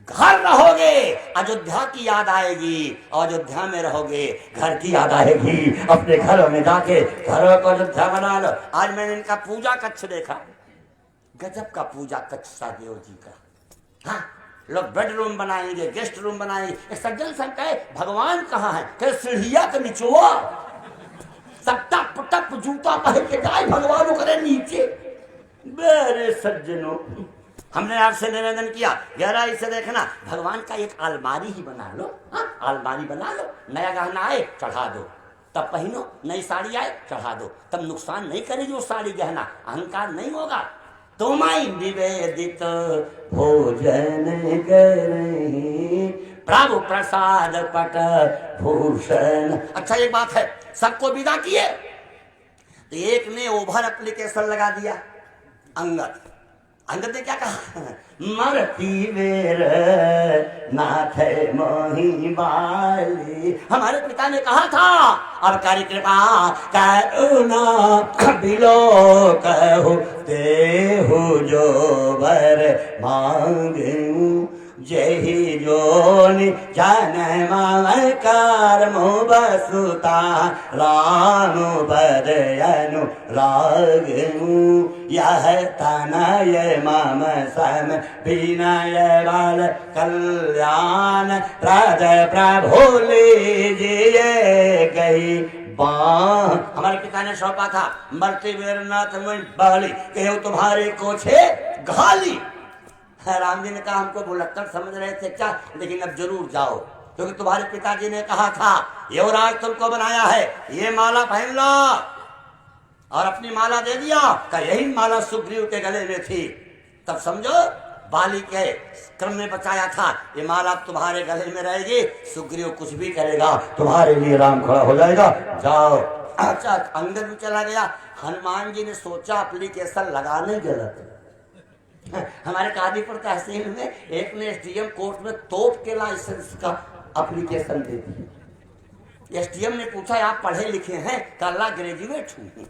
S2: घर रहोगे अयोध्या की याद आएगी, अयोध्या में रहोगे घर की याद आएगी। अपने घरों में जाके घरों को अयोध्या बना लो। आज मैंने इनका पूजा कक्ष देखा, गजब का पूजा कक्ष सादेव जी का। हाँ, लोग बेडरूम बनाएंगे, गेस्ट रूम बनाएंगे। एक सज्जन संग कहे भगवान कहाँ है? कहे सीढ़िया के नीचुआ, सब टप टप जूता पहन के जाए भगवान करे नीचे। मेरे सज्जनों, हमने आपसे निवेदन किया गहराई से देखना, भगवान का एक अलमारी ही बना लो। हाँ, अलमारी बना लो, नया गहना आए चढ़ा दो, तब पहनो, नई साड़ी आए चढ़ा दो, तब नुकसान नहीं करेगी वो साड़ी गहना, अहंकार नहीं होगा। तुम्हारी निवेदित भोजन करही, प्रभु प्रसाद पट भूषण। अच्छा एक बात है, सबको विदा किए तो एक ने ओवर एप्लीकेशन लगा दिया, अंगद। अंगद ने क्या कहा? मरती वेर नाथ मोहि बाली। हमारे पिता ने कहा था अब कार्य कृपा करुणा बिलो कहु देहु जो वर मांगू, जही जोनि जन्म कर्मो बसुता राम बदयनु रागनु, यह तनय मम सम विनय बल कल्याण प्रद प्रभु लीजिए गई बाँ। हमारे पिता ने सौंपा था मरते वीरनाथ में बाली, केहू तुम्हारे कोछे घाली। राम जी ने कहा हमको भुलक्कड़ समझ रहे थे क्या, लेकिन अब जरूर जाओ, क्योंकि तुम्हारे पिताजी ने कहा था युवराज तुमको बनाया है, ये माला पहन लो, और अपनी माला दे दिया। का यही माला सुग्रीव के गले में थी, तब समझो बाली के क्रम में बचाया था। ये माला तुम्हारे गले में रहेगी, सुग्रीव कुछ भी करेगा तुम्हारे लिए राम खड़ा हो जाएगा, जाओ। अच्छा अंगद भी चला गया। हनुमान जी ने सोचा एप्लीकेशन लगाने गलत। हमारे कादीपुर तहसील में एक ने एसडीएम कोर्ट में तोप के लाइसेंस का एप्लीकेशन दे दी। एसडीएम ने पूछा आप पढ़े लिखे हैं? कहा ग्रेजुएट हूँ,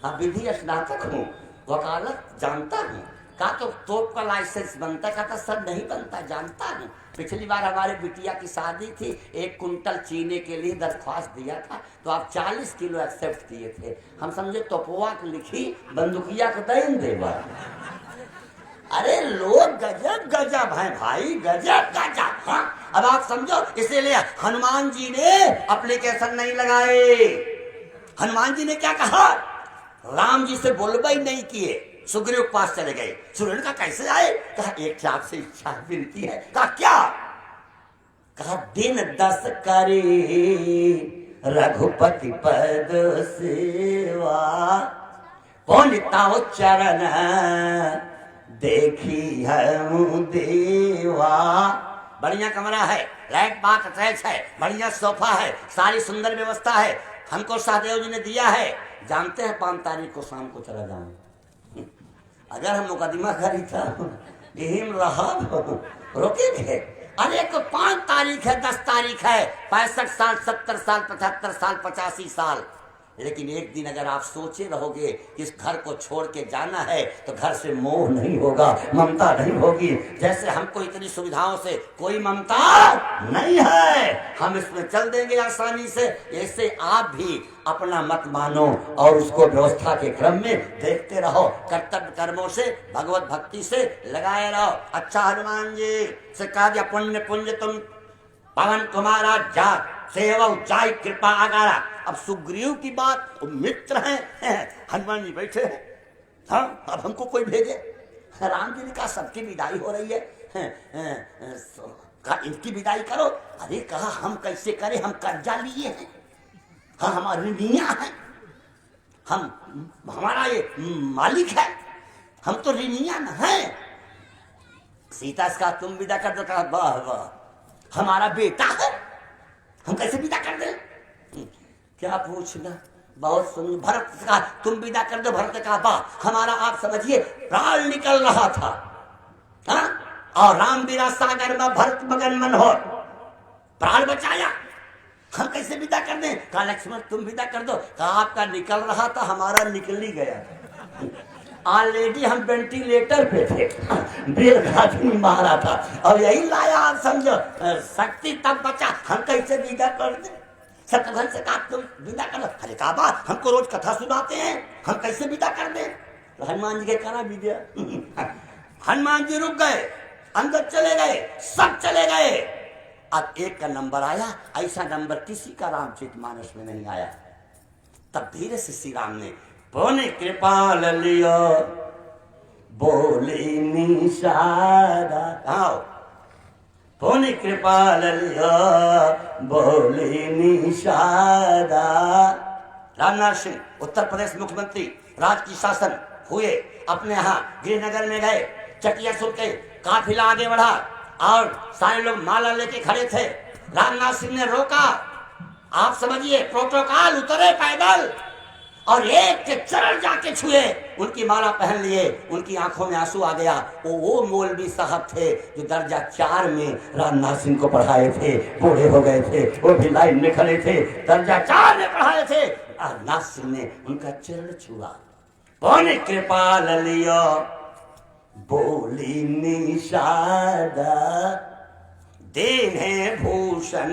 S2: हाँ विधि स्नातक हूँ, वकालत जानता हूँ। कहा तो तोप का लाइसेंस बनता? कहता सर नहीं बनता, जानता हूँ। पिछली बार हमारे बिटिया की शादी थी, 1 कुंटल चीनी के लिए दरख्वास्त दिया था, तो आप 40 किलो एक्सेप्ट किए थे। हम समझे तोपुआ की लिखी बंदुकिया को दैन देवा। अरे लोग गजब गजब हैं भाई, गजब गजब। हाँ, अब आप समझो, इसीलिए हनुमान जी ने एप्लीकेशन नहीं लगाए। हनुमान जी ने क्या कहा, राम जी से बोलबा ही नहीं किए, सुग्रीव के पास चले गए। सुग्रीव ने कहा कैसे आए, कहा एक आपसे इच्छा विनती है। कहा क्या, कहा दिन 10 करे रघुपति पद सेवा, पुनिताओ चरण देखी है देवा। बढ़िया कमरा है, लाइट बात अटैच है, बढ़िया सोफा है, सारी सुंदर व्यवस्था है, हमको सहदेव जी ने दिया है। जानते हैं 5 तारीख को शाम को चला जाऊं, अगर हम मुकदमा करी था यही रहा रोकेंगे। अरे तो 5 तारीख है, 10 तारीख है, 65 साल, 70 साल, 75 साल, 85 साल, लेकिन एक दिन अगर आप सोचे रहोगे कि इस घर को छोड़ के जाना है तो घर से मोह नहीं होगा, ममता नहीं होगी। जैसे हमको इतनी सुविधाओं से कोई ममता नहीं है, हम इसमें चल देंगे आसानी से। ऐसे आप भी अपना मत मानो और उसको व्यवस्था के क्रम में देखते रहो, कर्तव्य कर्मों से, भगवत भक्ति से लगाए रहो। अच्छा, हनुमान जी से कहा दिया पुण्य पुण्य तुम पवन कुमारा जा सेवा ऊंचाई कृपा आगारा। अब सुग्रीव की बात, वो मित्र हैं, हनुमान जी बैठे हैं। हाँ, अब हमको कोई भेजे। राम जी ने कहा सबकी विदाई हो रही है, कहा इनकी विदाई करो। अरे कहा हम कैसे करें, हम कर्जा लिए हैं, हाँ हमारी ऋणियां हैं, हमारा ये मालिक है, हम तो ऋणियां न हैं। सीता से कहा तुम विदा कर दो। कहा वाह वाह, हमारा बेटा है, हम कैसे विदा कर दें। क्या पूछना, बहुत सुंदर। भरत से कहा तुम विदा कर दो। भरत ने कहा वाह, हमारा आप समझिए प्राण निकल रहा था, हाँ? और राम बिरा सागर में भरत मगन मन हो, प्राण बचाया, हम कैसे विदा कर दें। कहा लक्ष्मण तुम विदा कर दो। कहा आपका निकल रहा था, हमारा निकल ही गया। ऑलरेडी हम वेंटिलेटर पे थे, बेलघाटी मारा था, और यही लाया। आप समझो शक्ति तब बचा, हम कैसे विदा कर दें। शत्रुघ्न से कहा तुम विदा कर दो। अरे कहा बा हमको रोज कथा सुनाते हैं, हम कैसे विदा कर दें। तो हनुमान जी के करा विदा। हनुमान जी रुक गए, अंदर चले गए, सब चले गए। अब एक का नंबर आया, ऐसा नंबर किसी का रामचरितमानस में नहीं आया। तब धीरे से श्री राम ने पुण्य कृपाल लियो बोले निषादा। आओ, पुण्य कृपाल लियो बोले निषादा। रामनाथ सिंह उत्तर प्रदेश मुख्यमंत्री, राज की शासन हुए, अपने यहाँ गृहनगर में गए, चटिया सुन के काफिला आगे बढ़ा और सारे लोग माला लेके खड़े थे। रामनाथ सिंह ने रोका, आप समझिए प्रोटोकॉल, उतरे पैदल और एक के चरण जाके छुए, उनकी माला पहन लिए। उनकी आंखों में आंसू आ गया। वो मौलवी साहब थे जो दर्जा 4 में रामनाथ सिंह को पढ़ाए थे, बूढ़े हो गए थे, वो भी लाइन में खड़े थे, दर्जा 4 में पढ़ाए थे। रामनाथ सिंह ने उनका चरण छुआ, पुण्य कृपाल लियो बोली निषादा, देहे भूषण।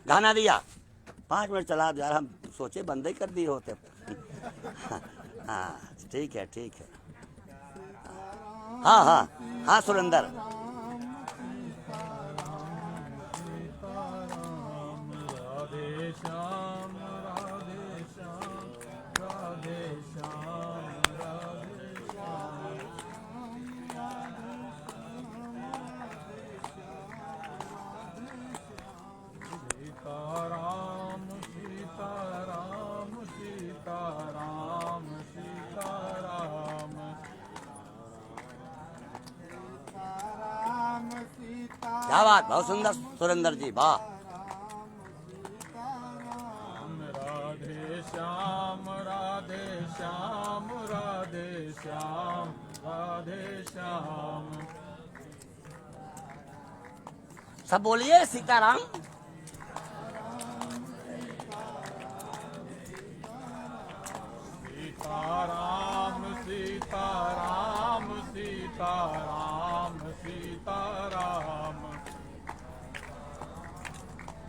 S2: गाना दिया, 5 मिनट चला यार, हम सोचे बंद ही कर दिए होते। हाँ ठीक है, ठीक है। हाँ हाँ हाँ सुरेंदर। क्या बात, बहुत सुंदर सुरेंद्र जी, वाह। राधे श्याम राधे श्याम राधे श्याम राधे श्याम। सब बोलिए सीताराम। सीताराम सीताराम सीताराम सीताराम सीताराम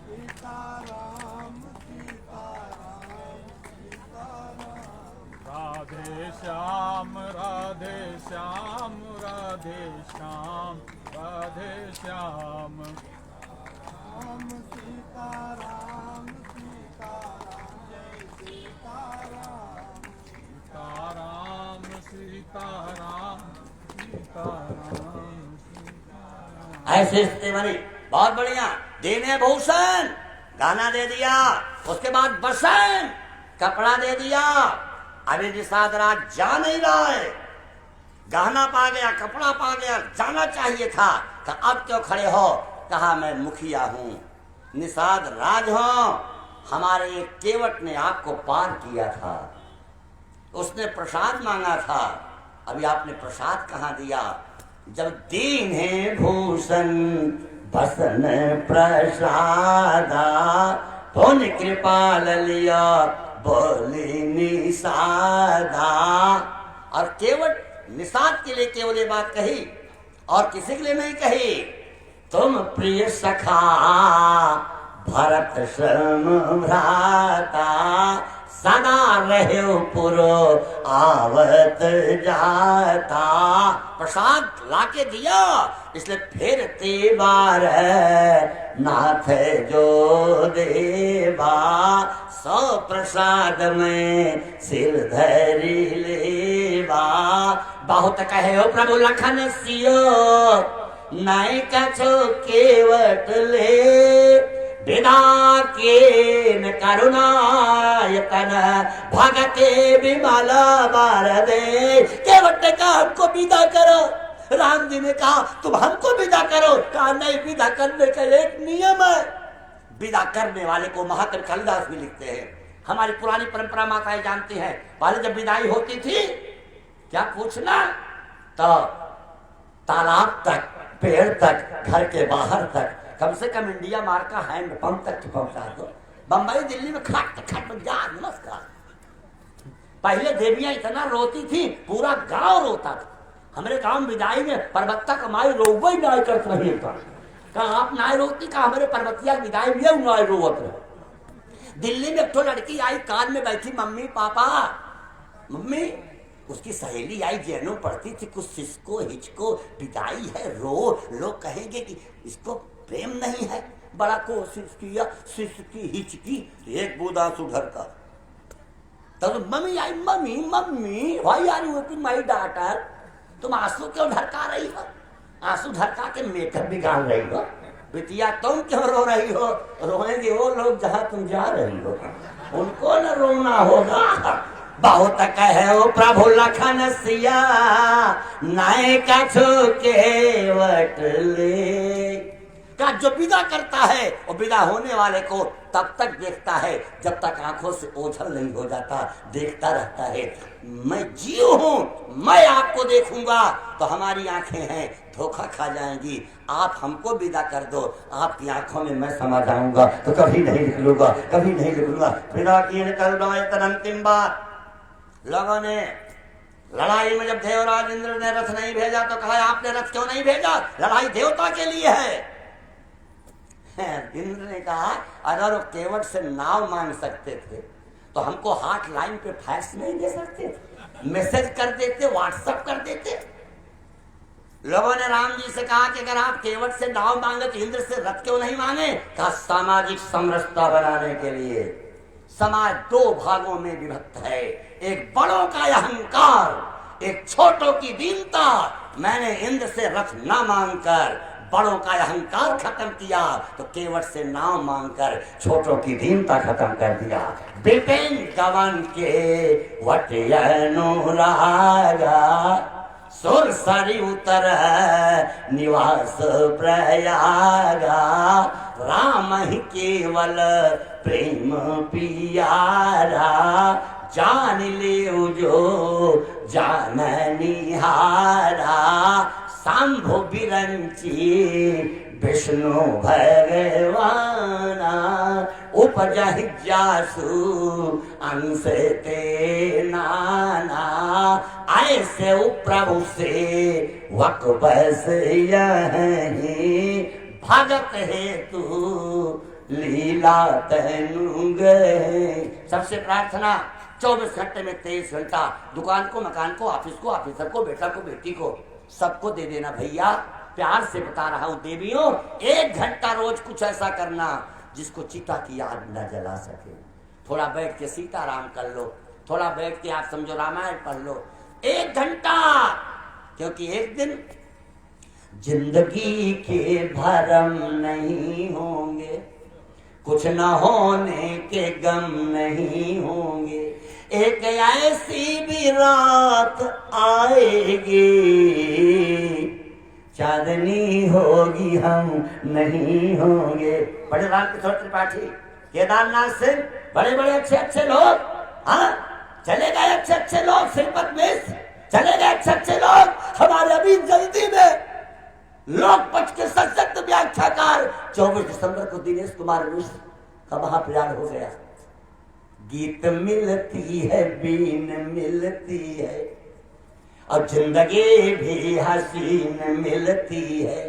S2: सीताराम सीताराम। राधे श्याम राधे श्याम राधे
S1: राधे श्याम राधे श्याम राम सीता राम जय सीताराम सीताराम
S2: ऐसे स्थिति बनी। बहुत बढ़िया। देने भूषण गाना दे दिया, उसके बाद बसन कपड़ा दे दिया। अभी निषाद राज जा नहीं रहा है, गहना पा गया, कपड़ा पा गया, जाना चाहिए था। कहा अब क्यों खड़े हो? कहा मैं मुखिया हूं, निषाद राज हो, हमारे एक केवट ने आपको पार किया था, उसने प्रसाद मांगा था, अभी आपने प्रसाद कहाँ दिया? जब दीने भूषण बसन प्रसादा पुन कृपाल लिया बोली निषादा। और केवट निषाद के लिए केवल ये बात कही और किसी के लिए नहीं कही। तुम प्रिय सखा भरत श्रम भ्राता सदा रहे पुरो आवत जाता। प्रसाद लाके दिया, इसलिए फिर ते बार नाथ जो देवा सौ प्रसाद में सिर धरी लेवा। बहुत कहे हो प्रभु लखन सियो नहीं कछो केवट ले बिना के करुणायतन भगते विमल बार दे। केवट ने कहा हमको विदा करो, राम जी ने कहा तुम हमको विदा करो। कहा नहीं, विदा करने का एक नियम है। विदा करने वाले को महाकवि कालिदास भी लिखते हैं। हमारी पुरानी परंपरा माताएं जानती हैं, पहले जब विदाई होती थी क्या पूछना, तो तालाब तक, पेड़ तक, घर के बाहर तक, कम से कम इंडिया मार का हैंड पंप तक पहुंचा दो। बंबई दिल्ली में खट खट जा नमस्कार। पहले देवियां इतना रोती थी, पूरा गांव रोता था। हमारे गांव में विदाई में पर्वत्ता कमाई रोवे नाय करत रही था। कहा आप नाय रोती, का हमारे पर्वतिया विदाई में नाय रोवत रहे। दिल्ली में एक तो लड़की आई, कान में बैठी मम्मी पापा, मम्मी उसकी सहेली आई, जेनो पढ़ती थी, कुछ सिसको हिचको विदाई है, रो। लोग कहेंगे कि इसको प्रेम नहीं है। बड़ा कोशिश किया, सिसकी हिचकी, एक बूंद आंसू ढर का। तब मम्मी आई, mummy mummy why are you weeping my daughter, तुम आंसू क्यों ढरका रही हो? आंसू ढरका के मेकअप बिगाड़ रही हो। बिटिया तुम क्यों रो रही हो? रोएंगे वो लोग जहां तुम जा रही हो, उनको न रोना होगा। बहुत कहे ओ प्रभु लखन सिया नाय कछु केवट ले। का जो विदा करता है वो विदा होने वाले को तब तक देखता है जब तक आंखों से ओझल नहीं हो जाता, देखता रहता है। मैं जीव हूं, मैं आपको देखूंगा तो हमारी आंखें हैं, धोखा खा जाएंगी। आप हमको विदा कर दो, आपकी आंखों में मैं समा जाऊंगा तो कभी नहीं निकलूंगा, कभी नहीं निकलूंगा। विदा की अंतिम बार लोगों ने लड़ाई में जब देवराज इंद्र ने रथ नहीं भेजा तो कहा आपने रथ क्यों नहीं भेजा? लड़ाई देवता के लिए है। इंद्र ने कहा अगर वो केवट से नाव मांग सकते थे तो हमको हाथ लाइन पे फैक्स नहीं दे सकते थे, मैसेज कर देते, व्हाट्सएप कर देते। लोगों ने राम जी से कहा कि अगर आप केवट से नाव मांगे तो इंद्र से रथ क्यों नहीं मांगे? कहा सामाजिक समरसता बनाने के लिए। समाज दो भागों में विभक्त है, एक बड़ों का अहंकार, एक छोटों की दीनता। मैंने इंद्र से रथ ना मांगकर बड़ों का अहंकार खत्म किया तो केवट से नाव मांगकर छोटों की दीनता खत्म कर दिया। विपिन गवन के वट अनुरागा सुर सरी उतर निवास प्रयागा। राम ही केवल प्रेम पियारा जान ले जो जान निहारा। शंभु बिरंची विष्णु भगवाना उपजहि जासु अंश ते नाना। ऐसे प्रभु से वक बस यही भगत है तू लीला तनु गए। सबसे प्रार्थना 24 घंटे में 23 घंटा दुकान को, मकान को, ऑफिस को, ऑफिसर को, बेटा को, बेटी को सबको दे देना भैया। प्यार से बता रहा हूं देवियों, 1 घंटा रोज कुछ ऐसा करना जिसको चिता की याद न जला सके। थोड़ा बैठ के सीताराम कर लो, थोड़ा बैठ के आप समझो रामायण पढ़ लो, 1 घंटा। क्योंकि एक दिन जिंदगी के भरम नहीं होंगे, कुछ न होने के गम नहीं होंगे, एक ऐसी भी रात आएगी, चांदनी होगी हम नहीं होंगे। बड़े राम किशोर त्रिपाठी, केदारनाथ से बड़े बड़े अच्छे लोग, हाँ चले गए अच्छे लोग, श्रीपद मिश्र चले गए अच्छे लोग। हमारे अभी जल्दी में लोकपक्ष के सशक्त व्याख्याकार 24 दिसंबर को दिनेश कुमार मिश्र का महाप्रयाण हो गया। गीत मिलती है, बीन मिलती है, और जिंदगी भी हसीन मिलती है,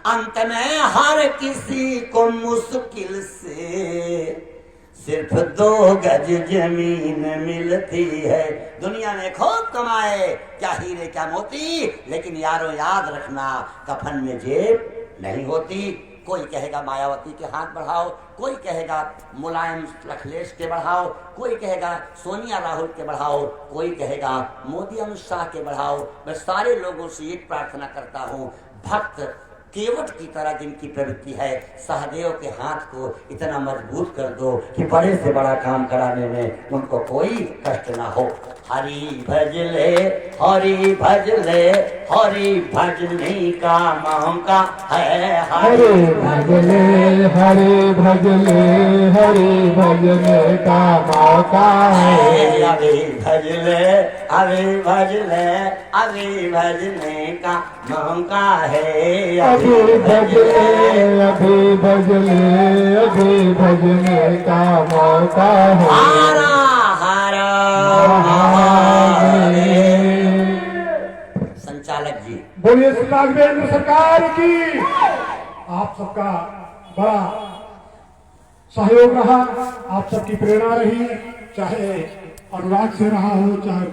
S2: अंत में हर किसी को मुश्किल से सिर्फ 2 गज जमीन मिलती है। दुनिया में खूब कमाए, क्या हीरे क्या मोती, लेकिन यारो याद रखना कफन में जेब नहीं होती। कोई कहेगा मायावती के हाथ बढ़ाओ, कोई कहेगा मुलायम अखिलेश के बढ़ाओ, कोई कहेगा सोनिया राहुल के बढ़ाओ, कोई कहेगा मोदी अमित शाह के बढ़ाओ। मैं सारे लोगों से एक प्रार्थना करता हूँ, भक्त केवट की तरह जिनकी प्रवृत्ति है, सहदेव के हाथ को इतना मजबूत कर दो कि बड़े से बड़ा काम कराने में उनको कोई कष्ट ना हो। हरि भजले हरि भजले, हरि भजने का मौका है।
S3: हरि भजले हरि भजले, हरि भजने का मौका है।
S2: अभी भजले अभी भजले, अभी भजने का मौका है।
S3: अभी भजले अभी भजले, अभी भजने का मौका है।
S2: हरा हरा संचालक जी
S3: बोलिए श्री राघवेंद्र सरकार की। आप सबका बड़ा सहयोग रहा, आप सबकी प्रेरणा रही, चाहे अनुराग से रहा हो, चाहे